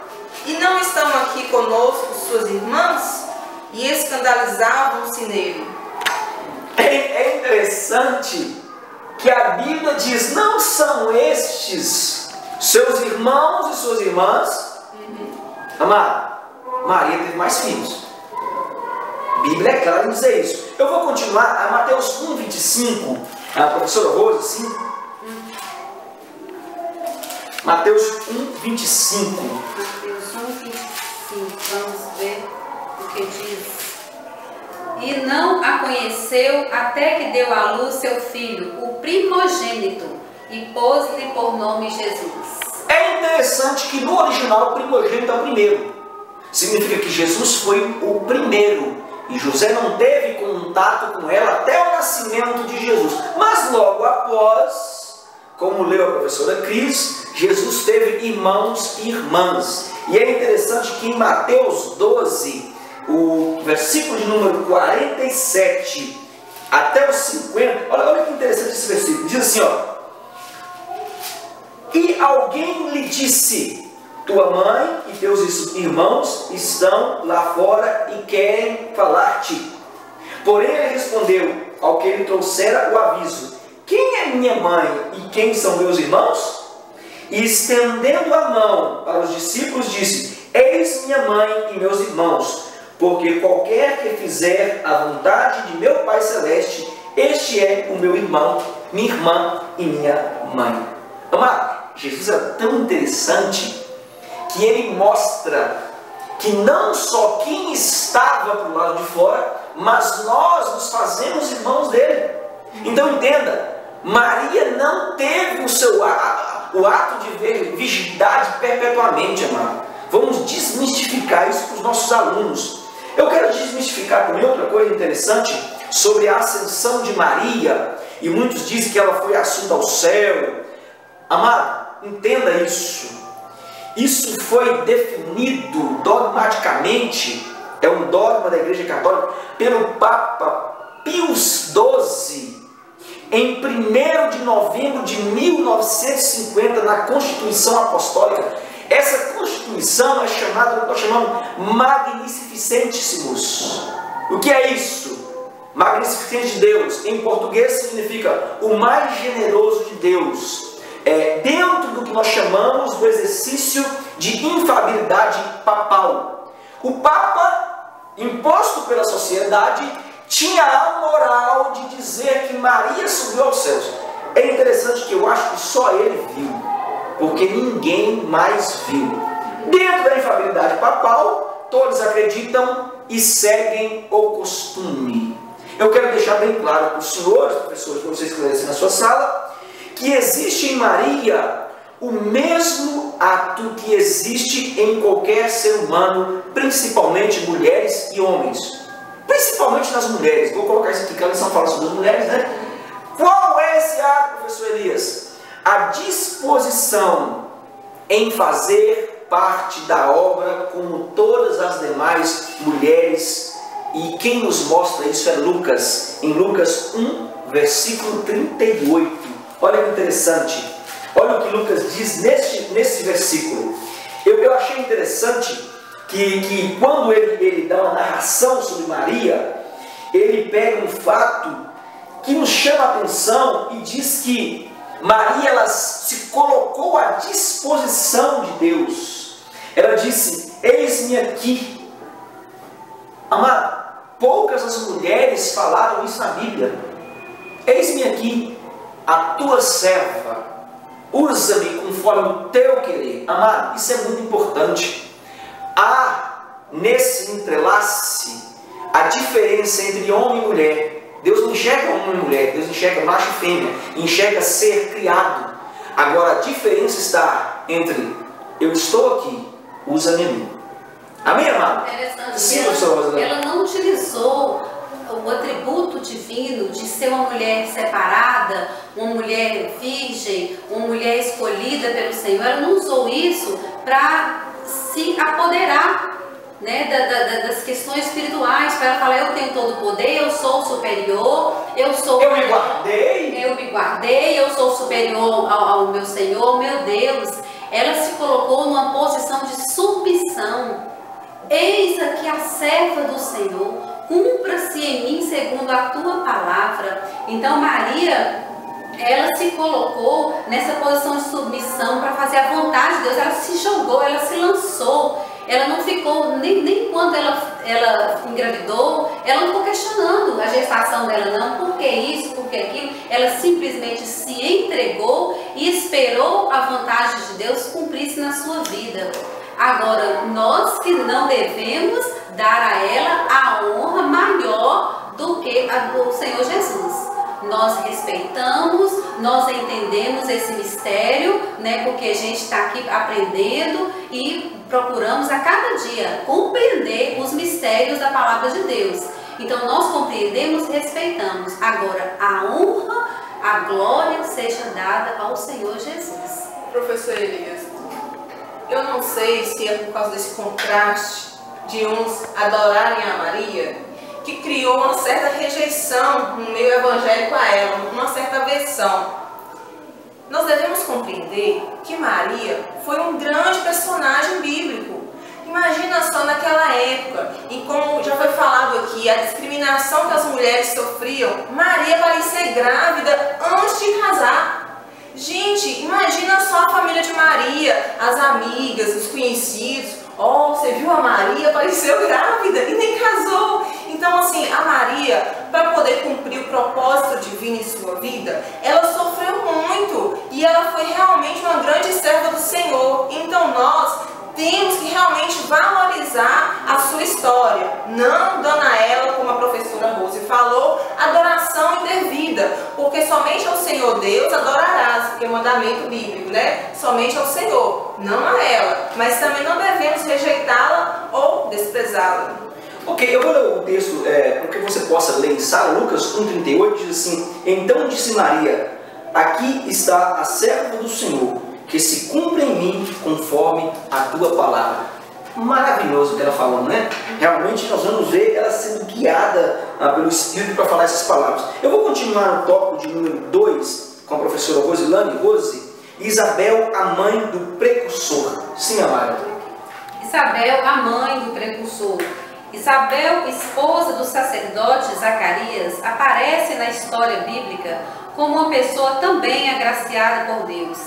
E não estão aqui conosco suas irmãs? E escandalizavam-se nele. É interessante que a Bíblia diz, não são estes seus irmãos e suas irmãs? Amado, Maria teve mais filhos. Bíblia é clara em dizer isso. Eu vou continuar a Mateus 1, 25. A professora Rosa, sim. Mateus 1, 25. Mateus 1, 25. Vamos ver o que diz. E não a conheceu até que deu à luz seu filho, o primogênito, e pôs-lhe por nome Jesus. É interessante que no original o primogênito é o primeiro. Significa que Jesus foi o primeiro. E José não teve contato com ela até o nascimento de Jesus. Mas logo após, como leu a professora Cris, Jesus teve irmãos e irmãs. E é interessante que em Mateus 12, o versículo de número 47 até o 50, olha que interessante esse versículo, diz assim, ó. E alguém lhe disse, tua mãe e teus irmãos estão lá fora e querem falar-te. Porém ele respondeu ao que ele trouxera o aviso, quem é minha mãe e quem são meus irmãos? E estendendo a mão para os discípulos disse, eis minha mãe e meus irmãos, porque qualquer que fizer a vontade de meu Pai Celeste, este é o meu irmão, minha irmã e minha mãe. Amado, Jesus é tão interessante que ele mostra que não só quem estava para o lado de fora, mas nós nos fazemos irmãos dele. Então entenda, Maria não teve o ato de virgindade perpetuamente, amado. Vamos desmistificar isso para os nossos alunos. Eu quero desmistificar também outra coisa interessante sobre a ascensão de Maria, e muitos dizem que ela foi assunta ao céu. Amado, entenda isso. Isso foi definido dogmaticamente, é um dogma da Igreja Católica, pelo Papa Pius XII, em 1º de novembro de 1950, na Constituição Apostólica. Essa Constituição é chamada, nós chamamos Magnificentissimus. O que é isso? Magnificente de Deus, em português significa o mais generoso de Deus. Dentro do que nós chamamos do exercício de infalibilidade papal. O Papa, imposto pela sociedade, tinha a moral de dizer que Maria subiu aos céus. É interessante que eu acho que só ele viu, porque ninguém mais viu. Dentro da infalibilidade papal, todos acreditam e seguem o costume. Eu quero deixar bem claro para os senhores, professores, para vocês esclarecerem na sua sala, que existe em Maria o mesmo ato que existe em qualquer ser humano, principalmente mulheres e homens. Principalmente nas mulheres. Vou colocar isso aqui, que a lição fala sobre as mulheres, né? Qual é esse ato, professor Elias? A disposição em fazer parte da obra como todas as demais mulheres. E quem nos mostra isso é Lucas, em Lucas 1, versículo 38. Olha que interessante. Olha o que Lucas diz nesse versículo. Eu achei interessante que quando ele dá uma narração sobre Maria, ele pega um fato que nos chama a atenção e diz que Maria ela se colocou à disposição de Deus. Ela disse, eis-me aqui. Amado, poucas as mulheres falaram isso na Bíblia. Eis-me aqui, a tua serva, usa-me conforme o teu querer. Amado, isso é muito importante. Há nesse entrelace a diferença entre homem e mulher. Deus não enxerga homem e mulher, Deus enxerga macho e fêmea, enxerga ser criado. Agora a diferença está entre eu estou aqui, usa-me a mim. Amém, amado? Interessante. Sim, ela não utilizou o atributo divino de ser uma mulher separada, uma mulher virgem, uma mulher escolhida pelo Senhor. Ela não usou isso para se apoderar, né, das questões espirituais, para ela falar, eu tenho todo o poder, eu sou superior, eu me guardei, eu sou superior ao meu Senhor, ao meu Deus. Ela se colocou numa posição de submissão. Eis aqui a serva do Senhor, cumpra-se em mim segundo a tua palavra. Então Maria, ela se colocou nessa posição de submissão para fazer a vontade de Deus. Ela se jogou, ela se lançou. Ela não ficou, nem quando ela engravidou, ela não ficou questionando a gestação dela não, por que isso, por que aquilo. Ela simplesmente se entregou e esperou a vontade de Deus cumprir-se na sua vida. Agora, nós que não devemos dar a ela a honra maior do que a do Senhor Jesus. Nós respeitamos, nós entendemos esse mistério, né? Porque a gente está aqui aprendendo e procuramos a cada dia compreender os mistérios da palavra de Deus. Então nós compreendemos e respeitamos. Agora, a honra, a glória seja dada ao Senhor Jesus. Professor Elias, eu não sei se é por causa desse contraste de uns adorarem a Maria, que criou uma certa rejeição no meio evangélico a ela, uma certa aversão. Nós devemos compreender que Maria foi um grande personagem bíblico. Imagina só naquela época, e como já foi falado aqui, a discriminação que as mulheres sofriam, Maria parecia grávida antes de casar. Gente, imagina só a família de Maria, as amigas, os conhecidos. Oh, você viu a Maria? Apareceu grávida e nem casou. Então, assim, a Maria, para poder cumprir o propósito divino em sua vida, ela sofreu muito e ela foi realmente uma grande serva do Senhor. Então, nós temos que realmente valorizar a sua história, não dando a ela, como a professora Rose falou, adoração indevida, porque somente ao Senhor Deus adorarás, porque é mandamento bíblico, né? Somente ao Senhor, não a ela, mas também não devemos rejeitá-la ou desprezá-la. Ok, eu vou ler o texto para que você possa ler em Sara, Lucas 1,38, diz assim: Então disse Maria, aqui está a serva do Senhor, que se cumpra em mim conforme a tua palavra. Maravilhoso o que ela falou, né? Realmente nós vamos ver ela sendo guiada pelo Espírito para falar essas palavras. Eu vou continuar no tópico de número 2 com a professora Rosilane Rose. Isabel, a mãe do precursor. Sim, amada. Isabel, a mãe do precursor. Isabel, esposa do sacerdote Zacarias, aparece na história bíblica como uma pessoa também agraciada por Deus.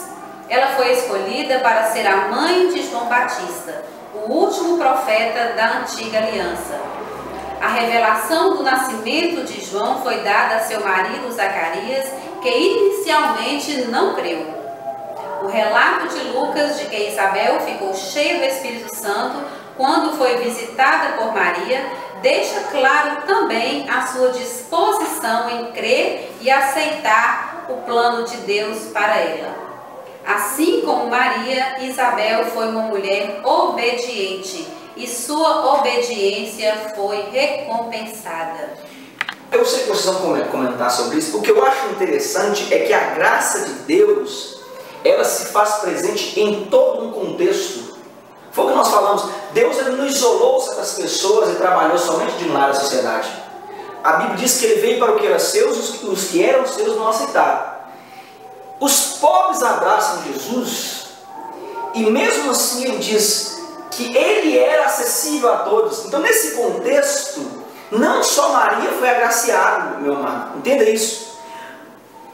Ela foi escolhida para ser a mãe de João Batista, o último profeta da antiga aliança. A revelação do nascimento de João foi dada a seu marido Zacarias, que inicialmente não creu. O relato de Lucas de que Isabel ficou cheia do Espírito Santo quando foi visitada por Maria, deixa claro também a sua disposição em crer e aceitar o plano de Deus para ela. Assim como Maria, Isabel foi uma mulher obediente e sua obediência foi recompensada. Eu sei que vocês vão comentar sobre isso. O que eu acho interessante é que a graça de Deus, ela se faz presente em todo um contexto. Foi o que nós falamos. Deus ele não isolou certas pessoas e trabalhou somente de um lado da sociedade. A Bíblia diz que ele veio para o que era seus, os que eram seus não aceitaram. Os pobres abraçam Jesus e mesmo assim ele diz que ele era acessível a todos. Então nesse contexto, não só Maria foi agraciada, meu amado, entenda isso.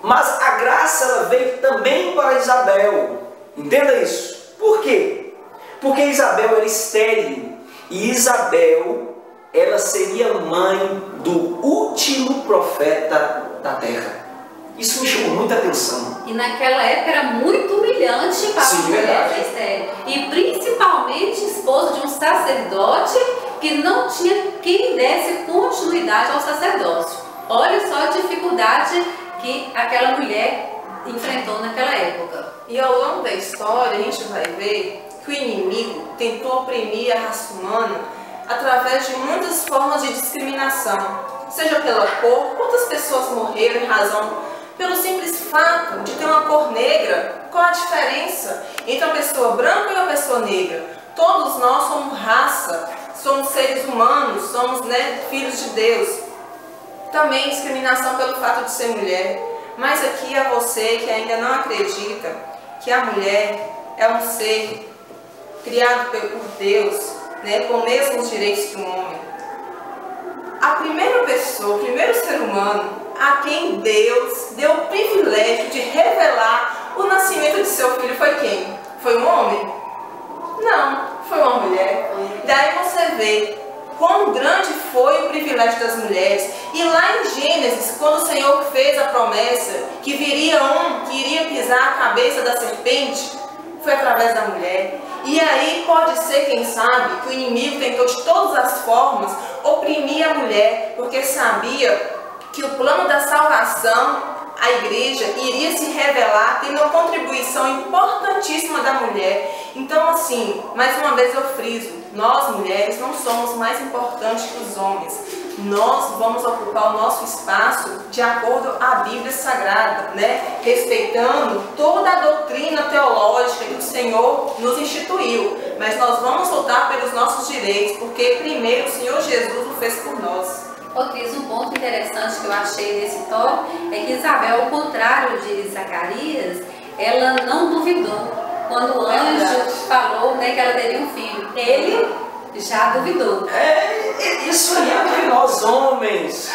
Mas a graça ela veio também para Isabel, entenda isso. Por quê? Porque Isabel era estéril e Isabel ela seria mãe do último profeta da terra. Isso me chamou muita atenção. E naquela época era muito humilhante para a mulher ser estéril. E principalmente esposa de um sacerdote que não tinha quem desse continuidade ao sacerdócio. Olha só a dificuldade que aquela mulher enfrentou naquela época. E ao longo da história a gente vai ver que o inimigo tentou oprimir a raça humana através de muitas formas de discriminação. Seja pela cor, quantas pessoas morreram em razão pelo simples fato de ter uma cor negra. Qual a diferença entre uma pessoa branca e uma pessoa negra? Todos nós somos raça, somos seres humanos, somos filhos de Deus. Também discriminação pelo fato de ser mulher. Mas aqui a você que ainda não acredita que a mulher é um ser criado por Deus, com os mesmos direitos que o homem. A primeira pessoa, o primeiro ser humano a quem Deus deu o privilégio de revelar o nascimento de seu filho foi quem? Foi um homem? Não, foi uma mulher. Daí você vê quão grande foi o privilégio das mulheres. E lá em Gênesis, quando o Senhor fez a promessa que viria um que iria pisar a cabeça da serpente, foi através da mulher. E aí pode ser, quem sabe, que o inimigo tentou de todas as formas oprimir a mulher, porque sabia que o plano da salvação, a igreja, iria se revelar tendo uma contribuição importantíssima da mulher. Então, assim, mais uma vez eu friso, nós mulheres não somos mais importantes que os homens. Nós vamos ocupar o nosso espaço de acordo à Bíblia Sagrada, né? Respeitando toda a doutrina teológica que o Senhor nos instituiu. Mas nós vamos lutar pelos nossos direitos, porque primeiro o Senhor Jesus o fez por nós. Ô Cris, um ponto interessante que eu achei nesse tópico é que Isabel, ao contrário de Zacarias, ela não duvidou. Quando o anjo falou, né, que ela teria um filho, ele já duvidou. Isso aí é que nós homens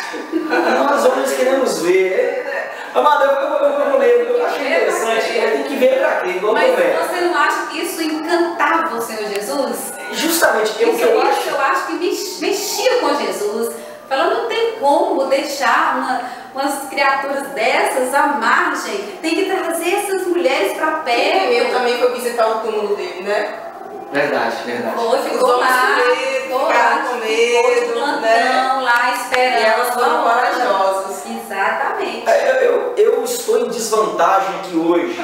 queremos ver. Amada, eu vou ler, eu achei interessante, tem que ver pra quê? Mas você não acha que isso encantava o Senhor Jesus? Justamente, eu acho que mexia com Jesus. Falando, não tem como deixar umas criaturas dessas à margem. Tem que trazer essas mulheres para perto. Eu também fui visitar o túmulo dele, né? Verdade. Ficou lá, ficaram com medo, né? Lá esperando. E elas foram corajosas. Exatamente. Eu estou em desvantagem aqui hoje.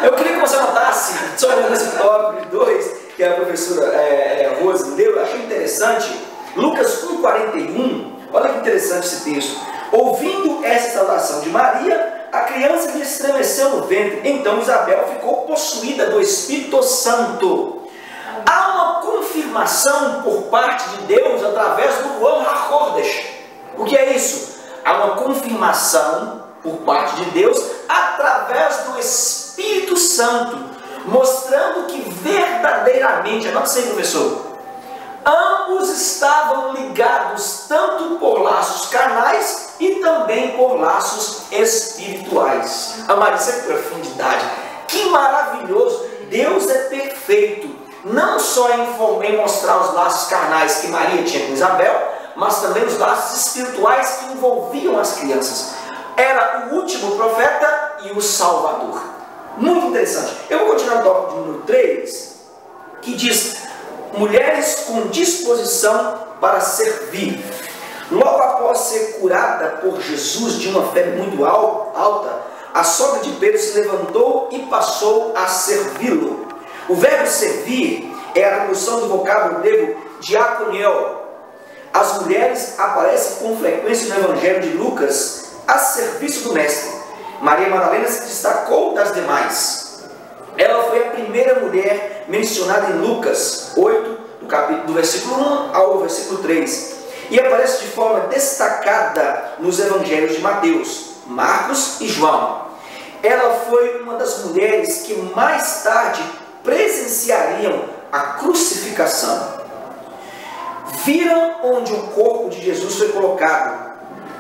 Eu queria que você notasse, só olhando esse tópico 2, que a professora Rose leu, eu achei interessante. Lucas 1,41, olha que interessante esse texto. Ouvindo essa saudação de Maria, a criança lhe estremeceu no ventre. Então Isabel ficou possuída do Espírito Santo. Há uma confirmação por parte de Deus através do Ruach HaKodesh. O que é isso? Há uma confirmação por parte de Deus através do Espírito Santo, mostrando que verdadeiramente, anote isso aí, professor, ambos estavam ligados tanto por laços carnais e também por laços espirituais. Amado, isso é profundidade. Que maravilhoso! Deus é perfeito, não só em mostrar os laços carnais que Maria tinha com Isabel, mas também os laços espirituais que envolviam as crianças. Era o último profeta e o Salvador. Muito interessante. Eu vou continuar no tópico de número 3, que diz: mulheres com disposição para servir. Logo após ser curada por Jesus de uma febre muito alta, a sogra de Pedro se levantou e passou a servi-lo. O verbo servir é a tradução do vocábulo grego diakoniel. As mulheres aparecem com frequência no Evangelho de Lucas a serviço do Mestre. Maria Madalena se destacou das demais. Ela foi a primeira mulher mencionada em Lucas 8, do versículo 1 ao versículo 3, e aparece de forma destacada nos evangelhos de Mateus, Marcos e João. Ela foi uma das mulheres que mais tarde presenciariam a crucificação. Viram onde o corpo de Jesus foi colocado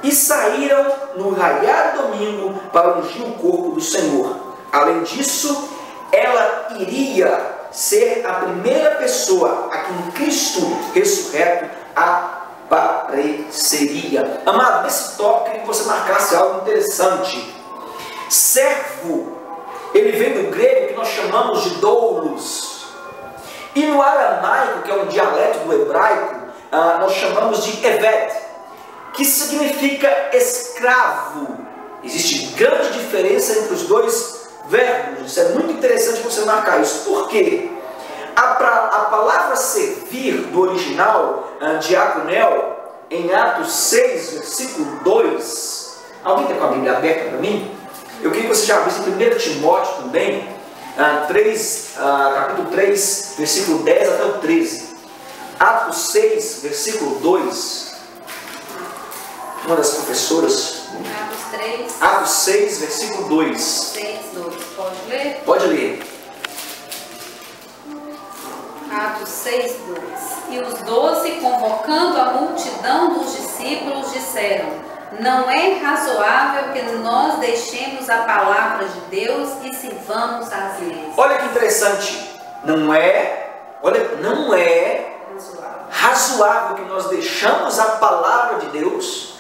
e saíram no raiar domingo para ungir o corpo do Senhor. Além disso, ela iria ser a primeira pessoa a quem Cristo ressurreto apareceria. Amado, nesse tópico, queria que você marcasse algo interessante. Servo, ele vem do grego que nós chamamos de doulos. E no aramaico, que é um dialeto do hebraico, nós chamamos de eved, que significa escravo. Existe grande diferença entre os dois verbos. Isso é muito interessante você marcar isso. Por quê? A palavra servir do original, diaconel, em Atos 6, versículo 2. Alguém está com a Bíblia aberta para mim? Eu queria que você já abrisse em 1 Timóteo também, capítulo 3, versículo 10 até o 13. Atos 6, versículo 2. Uma das professoras. Atos 6, versículo 2. 6, 2. Pode ler? Pode ler. Atos 6, 2. E os 12, convocando a multidão dos discípulos, disseram: não é razoável que nós deixemos a palavra de Deus e sirvamos às leis. Olha que interessante. Não é razoável que nós deixamos a palavra de Deus,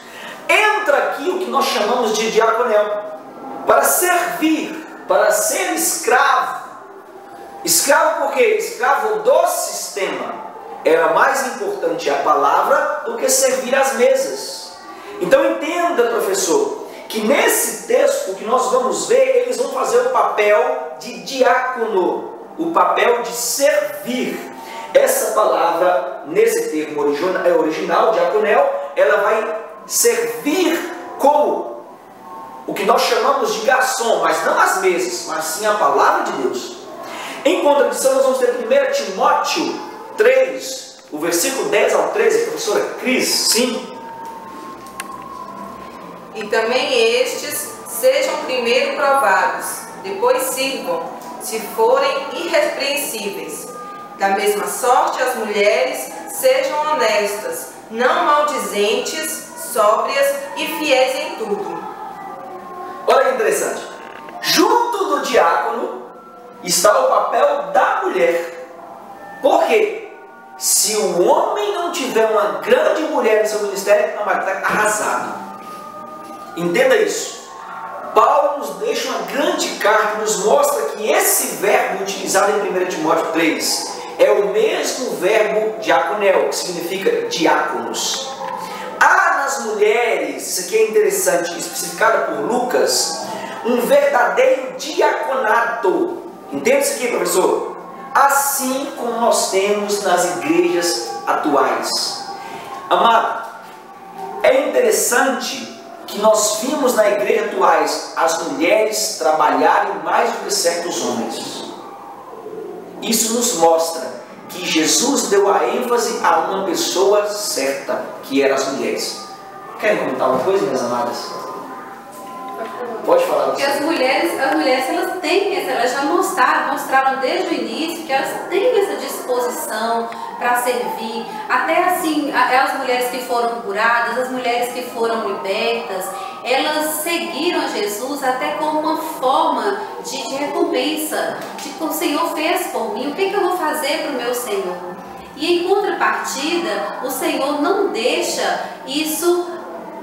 entra aqui o que nós chamamos de diaconel, para servir, para ser escravo. Escravo por quê? Escravo do sistema. Era mais importante a palavra do que servir às mesas. Então entenda, professor, que nesse texto que nós vamos ver, eles vão fazer o papel de diácono, o papel de servir. Essa palavra, nesse termo original, diaconel, ela vai servir como o que nós chamamos de garçom, mas não as mesas, mas sim a palavra de Deus. Em contradição, nós vamos ter 1 Timóteo 3, o versículo 10 ao 13, professora Cris, sim. E também estes sejam primeiro provados, depois sirvam, se forem irrepreensíveis. Da mesma sorte, as mulheres sejam honestas, não maldizentes, sóbrias e fiéis em tudo. Olha que interessante. Junto do diácono está o papel da mulher. Por quê? Se o homem não tiver uma grande mulher no seu ministério, não vai estar arrasado. Entenda isso. Paulo nos deixa uma grande carta, nos mostra que esse verbo utilizado em 1 Timóteo 3 é o mesmo verbo diaconel, que significa diáconos. Há nas mulheres, isso aqui é interessante, especificado por Lucas, um verdadeiro diaconato. Entende isso aqui, professor? Assim como nós temos nas igrejas atuais. Amado, é interessante que nós vimos na igreja atuais as mulheres trabalharem mais do que certos homens. Isso nos mostra que Jesus deu a ênfase a uma pessoa certa, que eram as mulheres. Querem comentar uma coisa, minhas amadas? Pode falar. Porque as mulheres elas têm, elas já mostraram desde o início que elas têm essa disposição para servir. Até assim, as mulheres que foram curadas, as mulheres que foram libertas, elas seguiram a Jesus até como uma forma de recompensa. Tipo, o Senhor fez por mim, o que eu vou fazer para o meu Senhor? E em contrapartida, o Senhor não deixa isso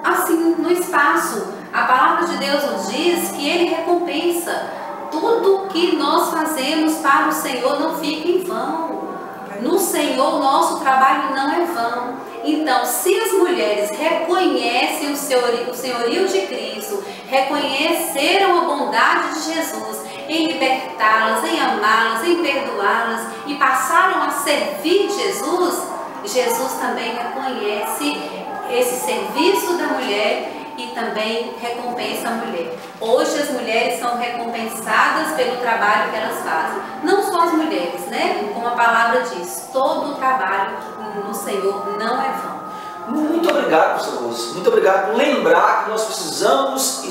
assim no espaço. A palavra de Deus nos diz que Ele recompensa. Tudo que nós fazemos para o Senhor não fica em vão. No Senhor, o nosso trabalho não é vão. Então, se as mulheres reconhecem o senhorio de Cristo, reconheceram a bondade de Jesus em libertá-las, em amá-las, em perdoá-las e passaram a servir Jesus, Jesus também reconhece esse serviço da mulher e também recompensa a mulher. Hoje as mulheres são recompensadas pelo trabalho que elas fazem. Não só as mulheres, né? Como a palavra diz, todo o trabalho no Senhor não é vão. Muito obrigado, professor Rose. Muito obrigado por lembrar que nós precisamos,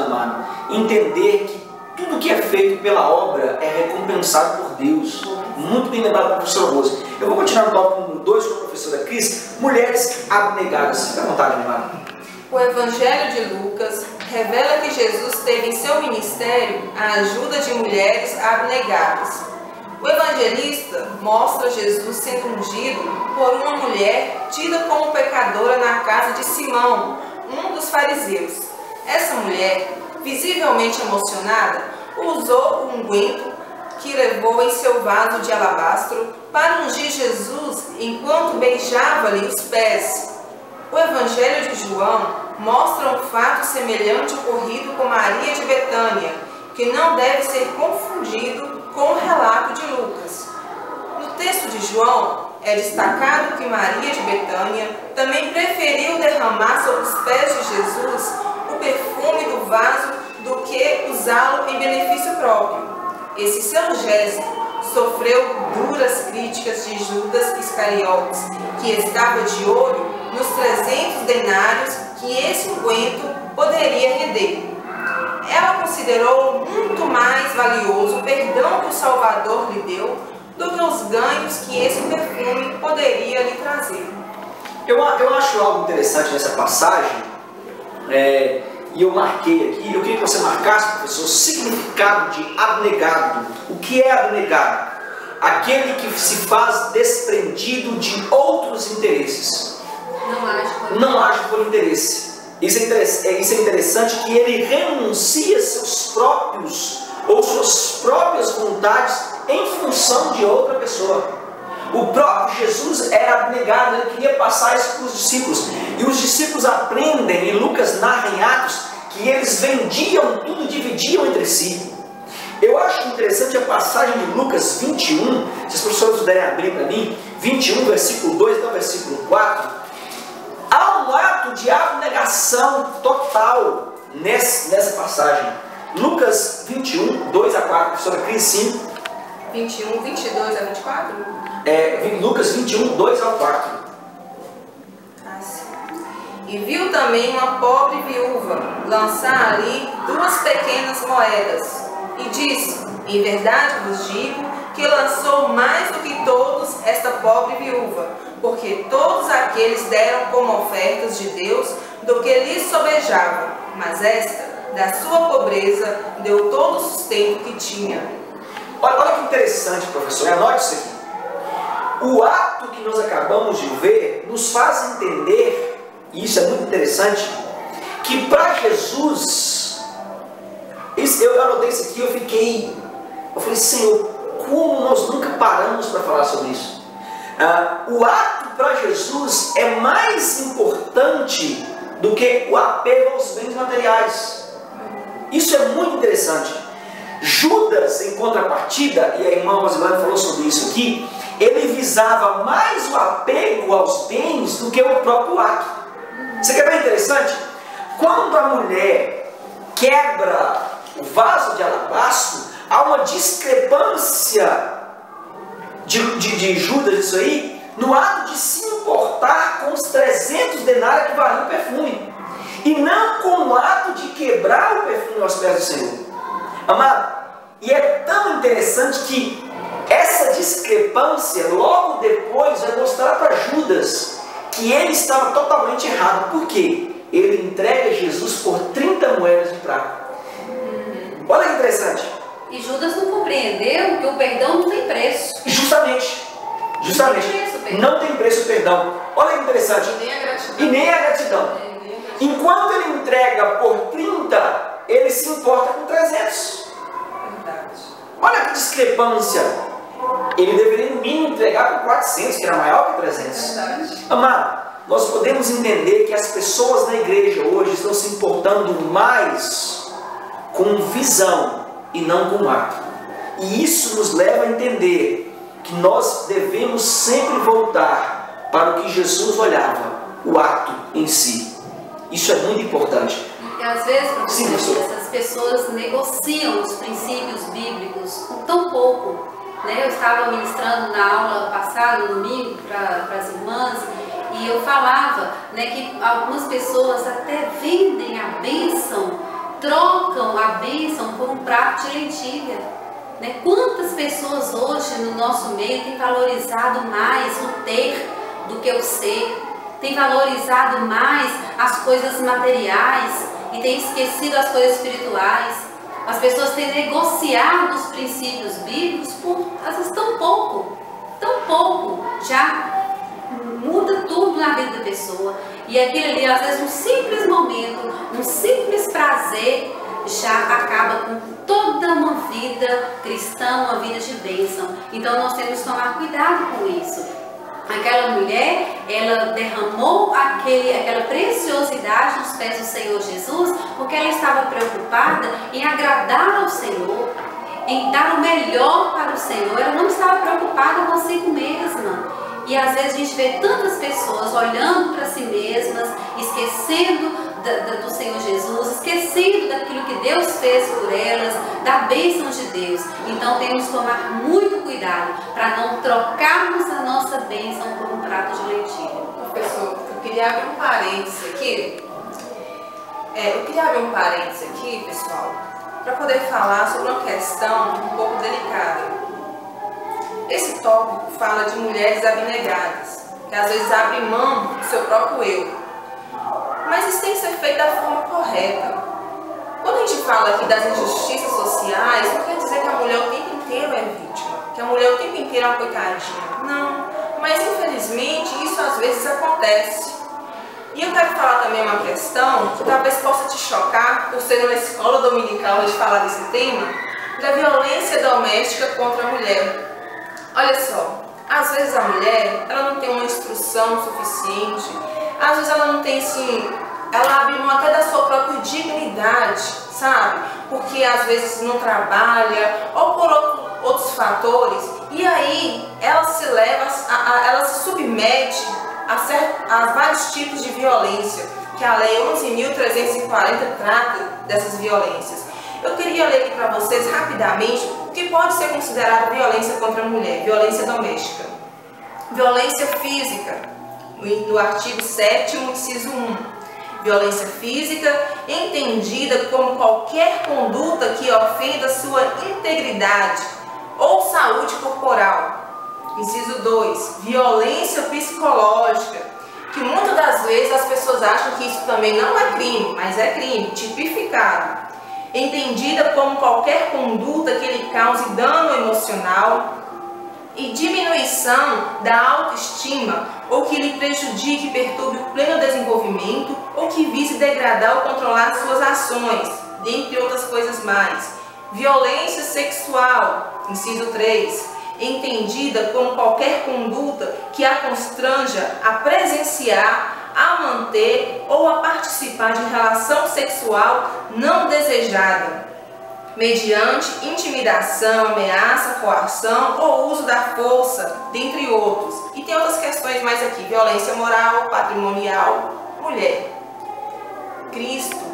amado, entender que tudo que é feito pela obra é recompensado por Deus. Muito bem lembrado, professor Rose. Eu vou continuar no tópico número 2 com a professora Cris. Mulheres abnegadas. Fica à vontade, minha amada. O Evangelho de Lucas revela que Jesus teve em seu ministério a ajuda de mulheres abnegadas. O evangelista mostra Jesus sendo ungido por uma mulher tida como pecadora na casa de Simão, um dos fariseus. Essa mulher, visivelmente emocionada, usou o unguento que levou em seu vaso de alabastro para ungir Jesus enquanto beijava-lhe os pés. O Evangelho de João mostra um fato semelhante ocorrido com Maria de Betânia, que não deve ser confundido com o relato de Lucas. No texto de João, é destacado que Maria de Betânia também preferiu derramar sobre os pés de Jesus o perfume do vaso do que usá-lo em benefício próprio. Esse seu gesto sofreu duras críticas de Judas Iscariotes, que estava de olho nos 300 denários que esse unguento poderia render. Ela considerou muito mais valioso o perdão que o Salvador lhe deu do que os ganhos que esse perfume poderia lhe trazer. Eu acho algo interessante nessa passagem, e eu marquei aqui, eu queria que você marcasse, professor, o significado de abnegado. O que é abnegado? aquele que se faz desprendido de outros interesses. Não age por interesse. Isso é interessante, que ele renuncia seus próprios ou suas próprias vontades em função de outra pessoa. O próprio Jesus era abnegado, ele queria passar isso para os discípulos. E os discípulos aprendem, e Lucas narra em Atos, que eles vendiam tudo, dividiam entre si. Eu acho interessante a passagem de Lucas 21, se os professores puderem abrir para mim, 21, versículo 2 até o versículo 4. Há um ato de abnegação total nessa passagem. Lucas 21, 2 a 4, professora Cris, 5. 21, 22 a 24? Lucas 21, 2 ao 4. E viu também uma pobre viúva lançar ali 2 pequenas moedas, e disse: em verdade vos digo que lançou mais do que todos esta pobre viúva, porque todos aqueles deram como ofertas de Deus do que lhes sobejava, mas esta, da sua pobreza, deu todo o sustento que tinha. Olha que interessante, professor, anote isso aqui. O ato que nós acabamos de ver nos faz entender, e isso é muito interessante, que para Jesus, eu anotei isso aqui, eu falei, Senhor, como nós nunca paramos para falar sobre isso? O ato para Jesus é mais importante do que o apego aos bens materiais. Isso é muito interessante. Judas, em contrapartida, e a irmã Rosilane falou sobre isso aqui, ele visava mais o apego aos bens do que o próprio ato. Você quer ver interessante? Quando a mulher quebra o vaso de alabastro, há uma discrepância de Judas isso aí, no ato de se importar com os 300 denários que valiam o perfume, e não com o ato de quebrar o perfume aos pés do Senhor. Amado, e é tão interessante que essa discrepância logo depois vai mostrar para Judas que ele estava totalmente errado. Por quê? Ele entrega Jesus por 30 moedas de prata. Olha que interessante. E Judas não compreendeu que o perdão não tem preço. Justamente. Não tem preço o perdão. Olha que interessante. E nem a gratidão. Enquanto ele entrega por 30, ele se importa com 300. Olha que discrepância. Ele deveria no mínimo entregar por 400, que era maior que 300. Amado, nós podemos entender que as pessoas na igreja hoje estão se importando mais com visão e não com ato. E isso nos leva a entender que nós devemos sempre voltar para o que Jesus olhava, o ato em si. Isso é muito importante. E às vezes, professor, Sim, essas pessoas negociam os princípios bíblicos com tão pouco. Eu estava ministrando na aula passada, no domingo, para as irmãs, e eu falava que algumas pessoas até vendem a bênção, trocam a bênção por um prato de lentilha. Quantas pessoas hoje no nosso meio têm valorizado mais o ter do que o ser, têm valorizado mais as coisas materiais e têm esquecido as coisas espirituais. As pessoas têm negociado os princípios bíblicos por, às vezes, tão pouco, já muda tudo na vida da pessoa. E aquilo ali, às vezes, um simples momento, um simples prazer, já acaba com toda uma vida cristã, uma vida de bênção. Então nós temos que tomar cuidado com isso. Aquela mulher, ela derramou aquela preciosidade nos pés do Senhor Jesus, porque ela estava preocupada em agradar ao Senhor, em dar o melhor para o Senhor. Ela não estava preocupada consigo mesma. E às vezes a gente vê tantas pessoas olhando para si mesmas, esquecendo do Senhor Jesus, esquecendo daquilo que Deus fez por elas, da bênção de Deus. Então temos que tomar muito cuidado para não trocarmos a nossa bênção por um prato de lentilha. Professor, eu queria abrir um parênteses aqui. Pessoal, para poder falar sobre uma questão um pouco delicada. Esse tópico fala de mulheres abnegadas, que às vezes abrem mão do seu próprio eu. Mas isso tem que ser feito da forma correta. Quando a gente fala aqui das injustiças sociais, não quer dizer que a mulher o tempo inteiro é vítima. que a mulher o tempo inteiro é uma coitadinha. Não, mas infelizmente isso às vezes acontece. E eu quero falar também uma questão que talvez possa te chocar, por ser uma escola dominical de falar desse tema, da violência doméstica contra a mulher. Olha só, às vezes a mulher, ela não tem uma instrução suficiente, às vezes ela não tem assim, ela abre mão até da sua própria dignidade, sabe? Porque às vezes não trabalha, ou por outros fatores, e aí ela se leva, ela se submete a vários tipos de violência, que a Lei 11.340 trata dessas violências. Eu queria ler aqui para vocês rapidamente o que pode ser considerado violência contra a mulher, violência doméstica. Violência física, no artigo 7º, inciso 1. Violência física entendida como qualquer conduta que ofenda sua integridade ou saúde corporal. Inciso 2, violência psicológica, que muitas das vezes as pessoas acham que isso também não é crime, mas é crime, tipificado. Entendida como qualquer conduta que lhe cause dano emocional e diminuição da autoestima, ou que lhe prejudique e perturbe o pleno desenvolvimento, ou que vise degradar ou controlar suas ações, dentre outras coisas mais. Violência sexual, inciso 3, entendida como qualquer conduta que a constranja a presenciar, a manter ou a participar de relação sexual não desejada, mediante intimidação, ameaça, coação ou uso da força, dentre outros. E tem outras questões mais aqui: violência moral, patrimonial, mulher. Cristo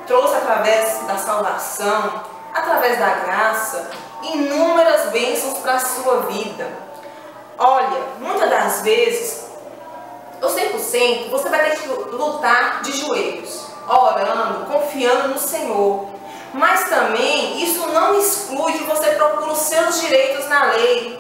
trouxe através da salvação, através da graça, inúmeras bênçãos para a sua vida. Olha, muitas das vezes, ou 100%, você vai ter que lutar de joelhos, orando, confiando no Senhor. Mas também isso não exclui que você procure os seus direitos na lei.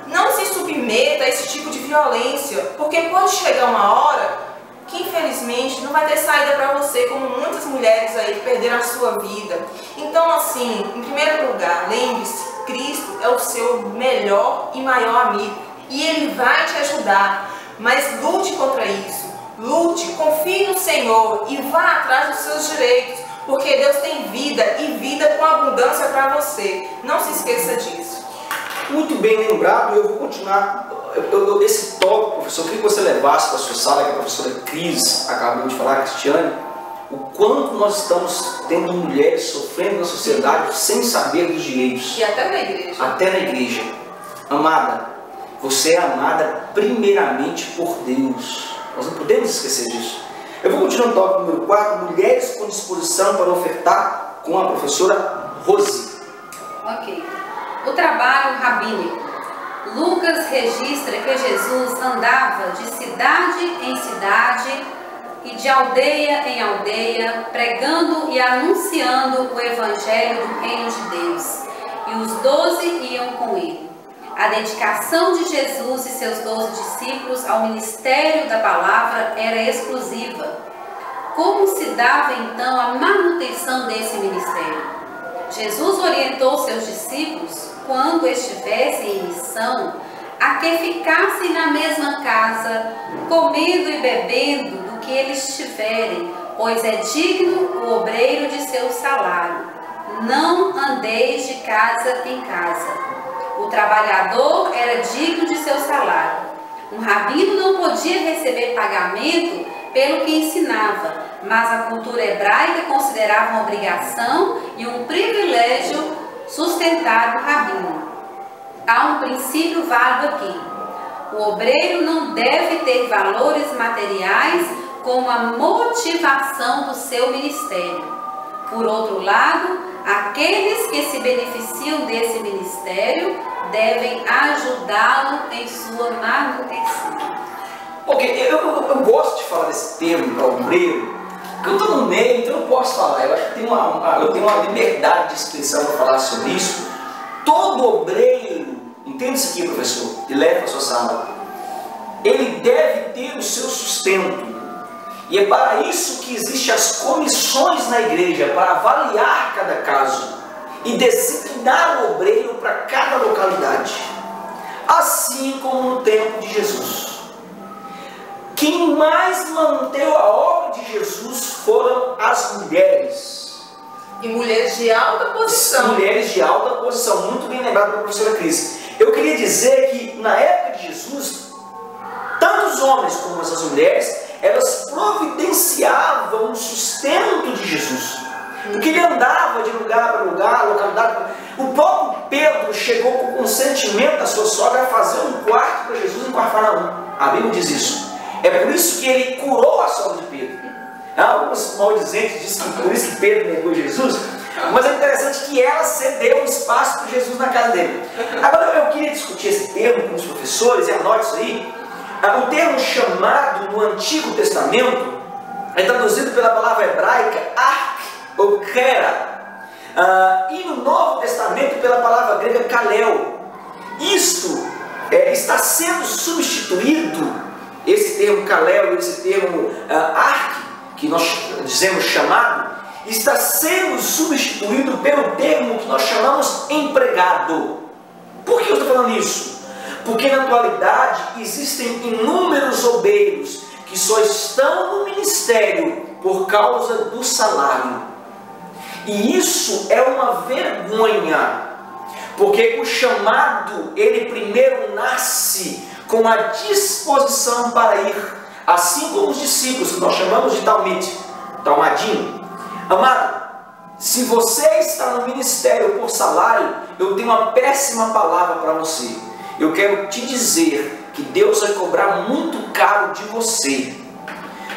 Não se submeta a esse tipo de violência, porque pode chegar uma hora que infelizmente não vai ter saída para você, como muitas mulheres aí que perderam a sua vida. Então, assim, em primeiro lugar, lembre-se, Cristo é o seu melhor e maior amigo e Ele vai te ajudar, mas lute contra isso, lute, confie no Senhor e vá atrás dos seus direitos, porque Deus tem vida e vida com abundância para você. Não se esqueça disso. Muito bem lembrado. Eu vou continuar esse tópico, professor. Eu queria que você levasse para a sua sala, que a professora Cris acabou de falar, Cristiane, o quanto nós estamos tendo mulheres sofrendo na sociedade sem saber dos direitos. E até na igreja. Até na igreja. Amada, você é amada primeiramente por Deus. Nós não podemos esquecer disso. Eu vou continuar no tópico número 4, mulheres com disposição para ofertar, com a professora Rose. Ok. O trabalho rabínico. Lucas registra que Jesus andava de cidade em cidade e de aldeia em aldeia, pregando e anunciando o evangelho do reino de Deus. E os 12 iam com ele. A dedicação de Jesus e seus 12 discípulos ao ministério da palavra era exclusiva. Como se dava então a manutenção desse ministério? Jesus orientou seus discípulos, quando estivessem em missão, a que ficassem na mesma casa, comendo e bebendo do que eles tiverem, pois é digno o obreiro de seu salário. Não andeis de casa em casa. O trabalhador era digno de seu salário. Um rabino não podia receber pagamento pelo que ensinava, mas a cultura hebraica considerava uma obrigação e um privilégio sustentar o rabino. Há um princípio válido aqui. O obreiro não deve ter valores materiais como a motivação do seu ministério. Por outro lado, aqueles que se beneficiam desse ministério devem ajudá-lo em sua manutenção. Ok, eu gosto de falar desse termo, obreiro, porque eu estou no meio, então eu posso falar. Eu acho que eu tenho uma liberdade de expressão para falar sobre isso. Todo obreiro, entende isso aqui, professor, e leva para a sua sala, ele deve ter o seu sustento. E é para isso que existem as comissões na igreja, para avaliar cada caso. e designar o obreiro para cada localidade, assim como no tempo de Jesus. Quem mais manteve a obra de Jesus foram as mulheres. E mulheres de alta posição. Mulheres de alta posição, muito bem lembrado pela professora Cris. Eu queria dizer que na época de Jesus, tanto os homens como essas mulheres, elas providenciavam o sustento de Jesus. Porque ele andava de lugar para lugar, localidade para... O próprio Pedro chegou com o consentimento da sua sogra a fazer um quarto para Jesus em Cafarnaum. A Bíblia diz isso. É por isso que ele curou a sogra de Pedro. Alguns maldizentes dizem que por isso que Pedro negou Jesus, mas é interessante que ela cedeu um espaço para Jesus na casa dele. Agora eu queria discutir esse termo com os professores, e anote isso aí. O termo chamado no Antigo Testamento é traduzido pela palavra hebraica ark ou kera, e no Novo Testamento pela palavra grega kalel. Isto está sendo substituído, esse termo kalel, esse termo ark, que nós dizemos chamado, está sendo substituído pelo termo que nós chamamos empregado. Por que eu estou falando isso? Porque na atualidade existem inúmeros obreiros que só estão no ministério por causa do salário. E isso é uma vergonha, porque o chamado, ele primeiro nasce com a disposição para ir, assim como os discípulos, que nós chamamos de talmadinho. Amado, se você está no ministério por salário, eu tenho uma péssima palavra para você. Eu quero te dizer que Deus vai cobrar muito caro de você.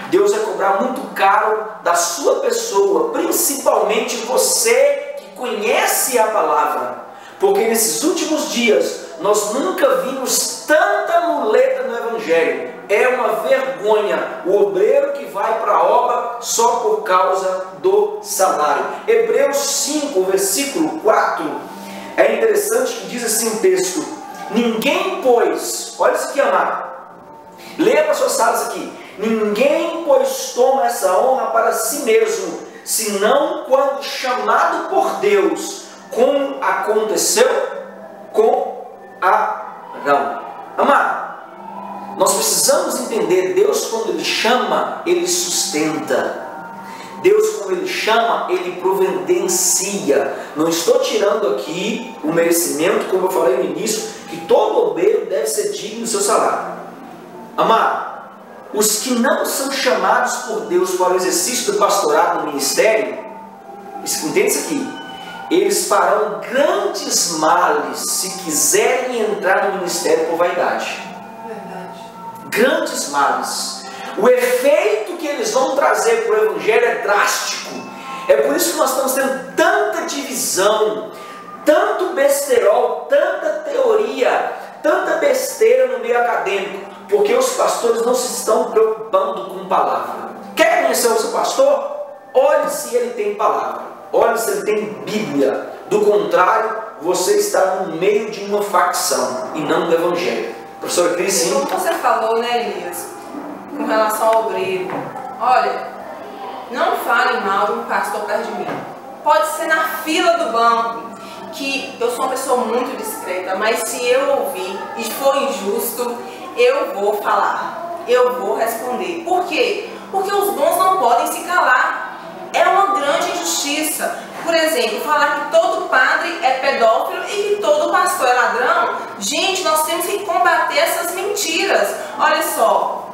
Deus vai cobrar muito caro da sua pessoa, principalmente você que conhece a palavra. Porque nesses últimos dias, nós nunca vimos tanta muleta no Evangelho. É uma vergonha o obreiro que vai para a obra só por causa do salário. Hebreus 5, versículo 4, é interessante que diz assim o texto: ninguém, pois, olha isso aqui, amado, leia para suas salas aqui, ninguém, pois, toma essa honra para si mesmo, senão quando chamado por Deus, como aconteceu com Arão. Amado, nós precisamos entender, Deus quando Ele chama, Ele sustenta. Deus quando Ele chama, Ele providencia. Não estou tirando aqui o merecimento, como eu falei no início, que todo obreiro deve ser digno do seu salário. Amado, os que não são chamados por Deus para o exercício do pastorado no ministério, entende isso aqui? Eles farão grandes males se quiserem entrar no ministério por vaidade. Grandes males. O efeito que eles vão trazer para o Evangelho é drástico. É por isso que nós estamos tendo tanta divisão, tanto besterol, tanta teoria, tanta besteira no meio acadêmico, porque os pastores não se estão preocupando com palavra. Quer conhecer o seu pastor? Olhe se ele tem palavra, olhe se ele tem Bíblia. Do contrário, você está no meio de uma facção e não do Evangelho. Professora Cris, sim. Como você falou, né, Elias, com relação ao obreiro, olha, não fale mal de um pastor perto de mim. Pode ser na fila do banco, que eu sou uma pessoa muito discreta, mas se eu ouvir e for injusto, eu vou falar, eu vou responder. Por quê? Porque os bons não podem se calar. É uma grande injustiça. Por exemplo, falar que todo padre é pedófilo e que todo pastor é ladrão. Gente, nós temos que combater essas mentiras. Olha só,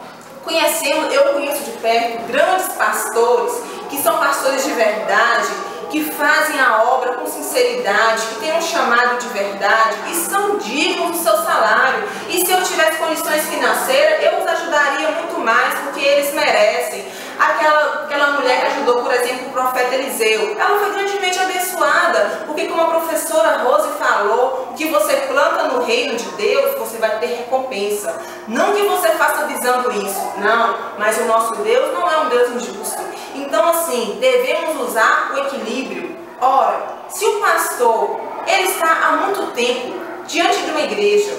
eu conheço de perto grandes pastores, que são pastores de verdade, que fazem a obra com sinceridade, que têm um chamado de verdade e são dignos do seu salário. E se eu tivesse condições financeiras, eu os ajudaria muito mais, porque eles merecem. Aquela mulher que ajudou, por exemplo, o profeta Eliseu, ela foi grandemente abençoada, porque como a professora Rose falou, o que você planta no reino de Deus, você vai ter recompensa. Não que você faça visando isso, não, mas o nosso Deus não é um Deus injusto. Então, assim, devemos usar o equilíbrio. Ora, se o pastor, ele está há muito tempo diante de uma igreja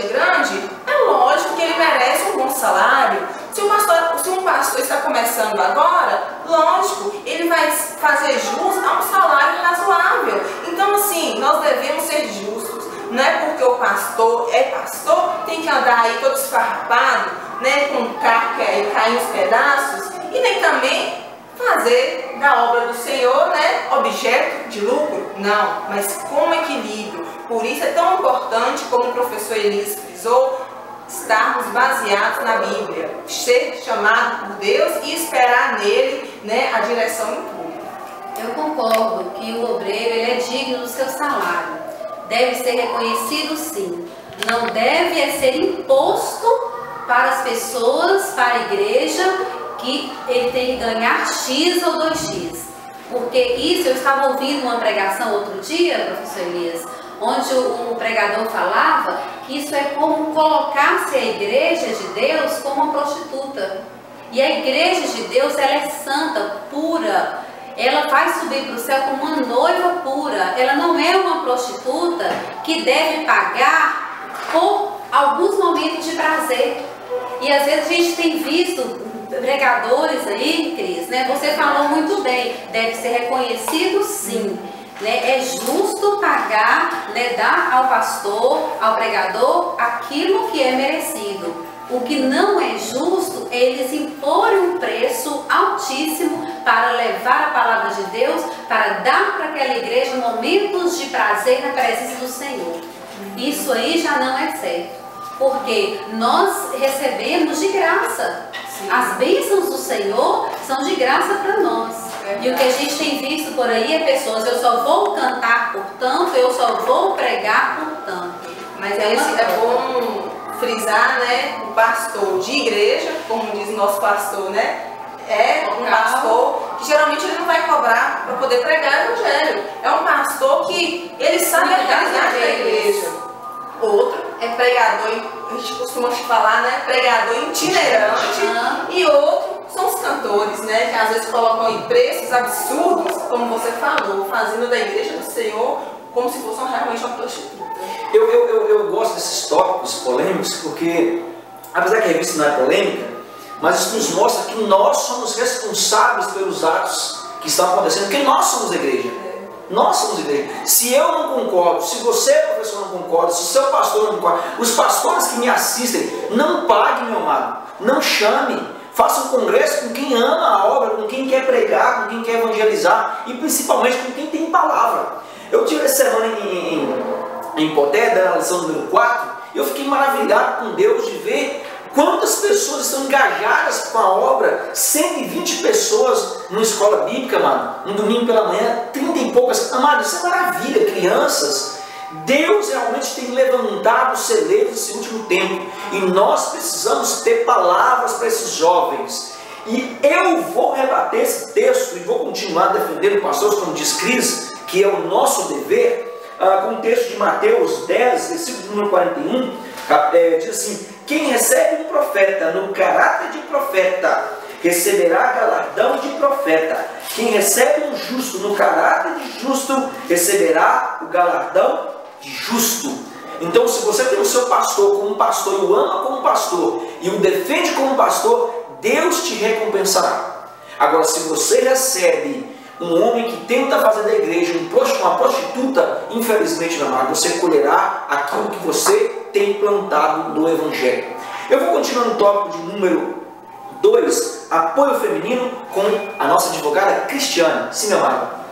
grande, é lógico que ele merece um bom salário. Se um pastor está começando agora, Lógico, ele vai fazer jus a um salário razoável. Então, assim, nós devemos ser justos. Não é porque o pastor é pastor, tem que andar aí todo esfarrapado, né, com carga e cair os pedaços, e nem também fazer da obra do Senhor, né, objeto de lucro. Não, mas com equilíbrio. Por isso é tão importante, como o professor Elias frisou, estarmos baseados na Bíblia, ser chamado por Deus e esperar nele, né, a direção em tudo. Eu concordo que o obreiro ele é digno do seu salário. Deve ser reconhecido, sim. Não deve ser imposto para as pessoas, para a igreja, que ele tem que ganhar X ou 2X. Porque isso, eu estava ouvindo uma pregação outro dia, professor Elias, onde um pregador falava que isso é como colocar-se a igreja de Deus como uma prostituta. E a igreja de Deus, ela é santa, pura. Ela vai subir para o céu como uma noiva pura. Ela não é uma prostituta que deve pagar por alguns momentos de prazer. E às vezes a gente tem visto pregadores aí, Cris, né? Você falou muito bem, deve ser reconhecido, sim. Né? É justo pagar, né, dar ao pastor, ao pregador, aquilo que é merecido. O que não é justo é eles imporem um preço altíssimo para levar a palavra de Deus, para dar para aquela igreja momentos de prazer na presença do Senhor. Isso aí já não é certo, porque nós recebemos de graça. As bênçãos do Senhor são de graça para nós. E o que a gente tem visto por aí é pessoas, eu só vou cantar por tanto, eu só vou pregar por tanto. Mas é bom frisar, né, o pastor de igreja, como diz o nosso pastor, né, é um pastor que geralmente ele não vai cobrar para poder pregar o evangelho. É um pastor que ele sabe a realidade da igreja. Outro é pregador, a gente costuma falar, né, pregador itinerante, e outro são os cantores, né, que às vezes colocam em preços absurdos, como você falou, fazendo da igreja do Senhor como se fosse realmente uma prostituta. Eu gosto desses tópicos polêmicos porque, apesar que a revista não é polêmica, mas isso nos mostra que nós somos responsáveis pelos atos que estão acontecendo, porque nós somos a igreja. Nós somos a igreja. Se eu não concordo, se você, professor, não concorda, se o seu pastor não concorda, os pastores que me assistem, não paguem, meu amado, não chame. Faça um congresso com quem ama a obra, com quem quer pregar, com quem quer evangelizar e principalmente com quem tem palavra. Eu tive essa semana em Poté, da lição número 4, e eu fiquei maravilhado com Deus de ver quantas pessoas estão engajadas com a obra. 120 pessoas numa escola bíblica, mano, um domingo pela manhã, 30 e poucas. Amado, isso é maravilha, crianças. Deus realmente tem levantado celeiros nesse último tempo, e nós precisamos ter palavras para esses jovens. E eu vou rebater esse texto e vou continuar defendendo pastores, como diz Cris, que é o nosso dever, com o texto de Mateus 10, versículo número 41, diz assim: quem recebe um profeta no caráter de profeta, receberá galardão de profeta. Quem recebe um justo no caráter de justo, receberá o galardão de justo. Então, se você tem o seu pastor como pastor, e o ama como pastor, e o defende como pastor, Deus te recompensará. Agora, se você recebe um homem que tenta fazer da igreja uma prostituta, infelizmente, meu amado, você colherá aquilo que você tem plantado no evangelho. Eu vou continuar no tópico de número 2, apoio feminino, com a nossa advogada Cristiane. Sim, meu amado.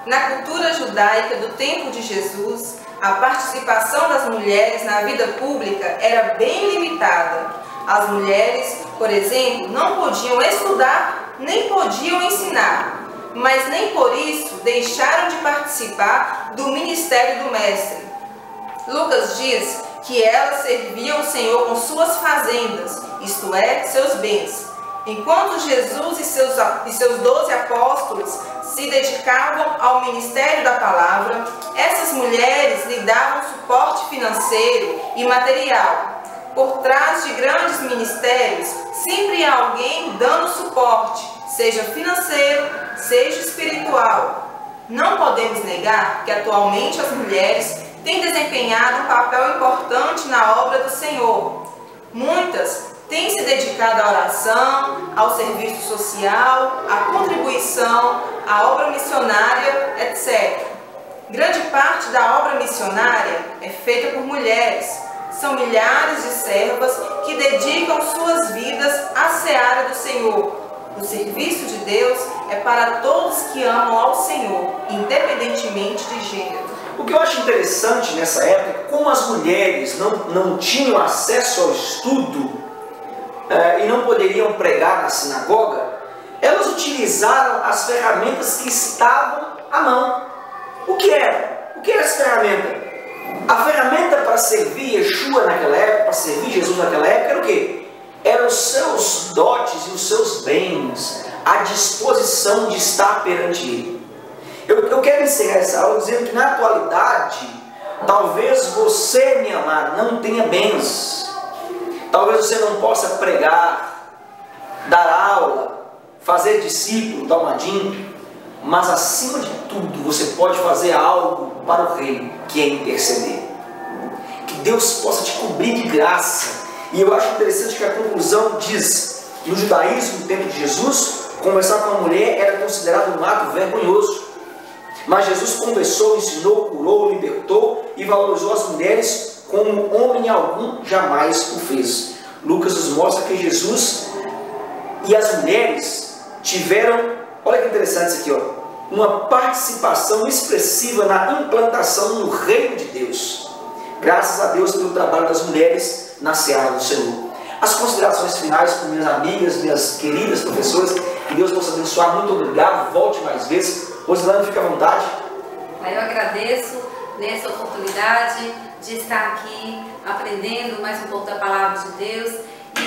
Na cultura judaica do tempo de Jesus, a participação das mulheres na vida pública era bem limitada. As mulheres, por exemplo, não podiam estudar, nem podiam ensinar, mas nem por isso deixaram de participar do ministério do Mestre. Lucas diz que elas serviam o Senhor com suas fazendas, isto é, seus bens. Enquanto Jesus e seus 12 apóstolos se dedicavam ao ministério da palavra, essas mulheres lhe davam suporte financeiro e material. Por trás de grandes ministérios, sempre há alguém dando suporte, seja financeiro, seja espiritual. Não podemos negar que atualmente as mulheres têm desempenhado um papel importante na obra do Senhor. Muitas têm se dedicado à oração, ao serviço social, à contribuição, à obra missionária, etc. Grande parte da obra missionária é feita por mulheres. São milhares de servas que dedicam suas vidas à seara do Senhor. O serviço de Deus é para todos que amam ao Senhor, independentemente de gênero. O que eu acho interessante nessa época, como as mulheres não tinham acesso ao estudo e não poderiam pregar na sinagoga, elas utilizaram as ferramentas que estavam à mão. O que era? O que era essa ferramenta? A ferramenta para servir Yeshua naquela época, para servir Jesus naquela época, era o quê? Eram os seus dotes e os seus bens, a disposição de estar perante Ele. Eu quero encerrar essa aula dizendo que na atualidade, talvez você, minha amada, não tenha bens. Talvez você não possa pregar, dar aula, fazer discípulo, dalmadinho. Mas acima de tudo, você pode fazer algo para o reino, que é interceder. Que Deus possa te cobrir de graça. E eu acho interessante que a conclusão diz, no judaísmo, no tempo de Jesus, conversar com uma mulher era considerado um ato vergonhoso. Mas Jesus conversou, ensinou, curou, libertou e valorizou as mulheres como homem algum jamais o fez. Lucas nos mostra que Jesus e as mulheres tiveram, olha que interessante isso aqui, ó, uma participação expressiva na implantação no reino de Deus. Graças a Deus pelo trabalho das mulheres na seara do Senhor. As considerações finais com minhas amigas, minhas queridas professoras, que Deus possa abençoar. Muito obrigado, volte mais vezes. Rosilane, fique à vontade. Eu agradeço nessa oportunidade de estar aqui aprendendo mais um pouco da palavra de Deus,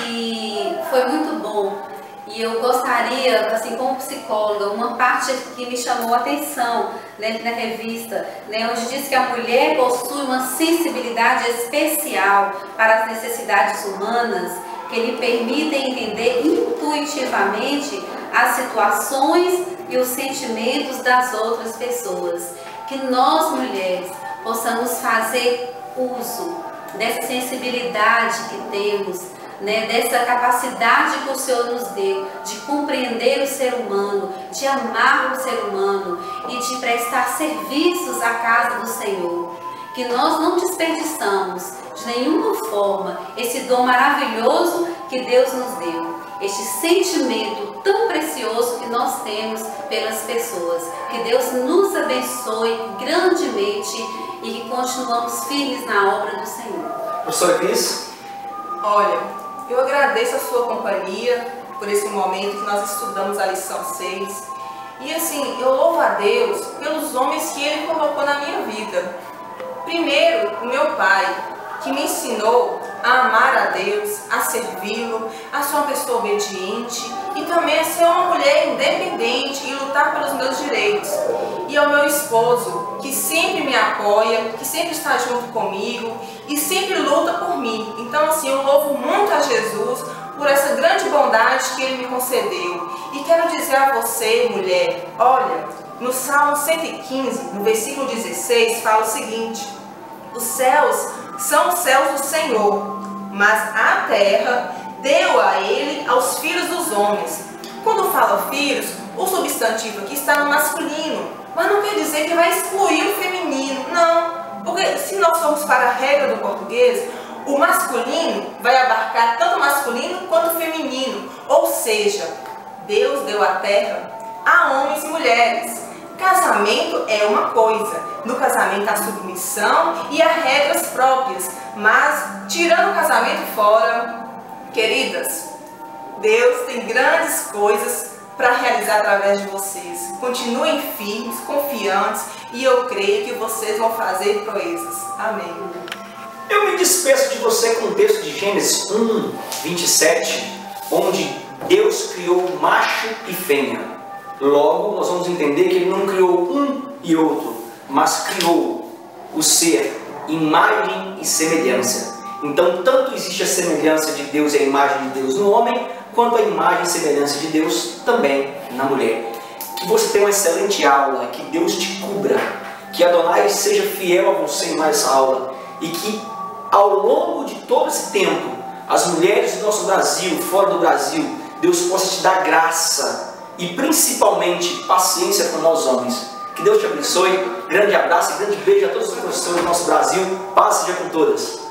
e foi muito bom. E eu gostaria, assim, como psicóloga, uma parte que me chamou a atenção, né, na revista, né, onde diz que a mulher possui uma sensibilidade especial para as necessidades humanas que lhe permitem entender intuitivamente as situações e os sentimentos das outras pessoas. Que nós, mulheres, possamos fazer uso dessa sensibilidade que temos, né, dessa capacidade que o Senhor nos deu de compreender o ser humano, de amar o ser humano e de prestar serviços à casa do Senhor. Que nós não desperdiçamos de nenhuma forma esse dom maravilhoso que Deus nos deu, este sentimento tão precioso que nós temos pelas pessoas. Que Deus nos abençoe grandemente e que continuamos firmes na obra do Senhor. Professora Cris? Olha, eu agradeço a sua companhia por esse momento que nós estudamos a lição 6. E assim, eu louvo a Deus pelos homens que Ele colocou na minha vida. Primeiro, o meu pai, que me ensinou a amar a Deus, a servi-lo, a ser uma pessoa obediente e também a ser uma mulher independente e lutar pelos meus direitos. E ao meu esposo, que sempre me apoia, que sempre está junto comigo e sempre luta por mim. Então assim, eu louvo muito a Jesus por essa grande bondade que Ele me concedeu. E quero dizer a você, mulher, olha, no Salmo 115, no versículo 16, fala o seguinte: os céus são os céus do Senhor, mas a terra deu a Ele aos filhos dos homens. Quando fala filhos, o substantivo aqui está no masculino, mas não quer dizer que vai excluir o feminino, não. Porque se nós formos para a regra do português, o masculino vai abarcar tanto o masculino quanto o feminino. Ou seja, Deus deu a terra a homens e mulheres. Casamento é uma coisa, no casamento há submissão e há regras próprias, mas tirando o casamento fora, queridas, Deus tem grandes coisas para realizar através de vocês. Continuem firmes, confiantes, e eu creio que vocês vão fazer proezas. Amém. Eu me despeço de você com o texto de Gênesis 1, 27, onde Deus criou macho e fêmea. Logo, nós vamos entender que Ele não criou um e outro, mas criou o ser, imagem e semelhança. Então, tanto existe a semelhança de Deus e a imagem de Deus no homem, quanto a imagem e semelhança de Deus também na mulher. Que você tenha uma excelente aula, que Deus te cubra, que Adonai seja fiel a você em mais aula, e que ao longo de todo esse tempo, as mulheres do nosso Brasil, fora do Brasil, Deus possa te dar graça e principalmente paciência com nós homens. Que Deus te abençoe. Grande abraço e grande beijo a todos os professores do nosso Brasil. Paz seja com todas.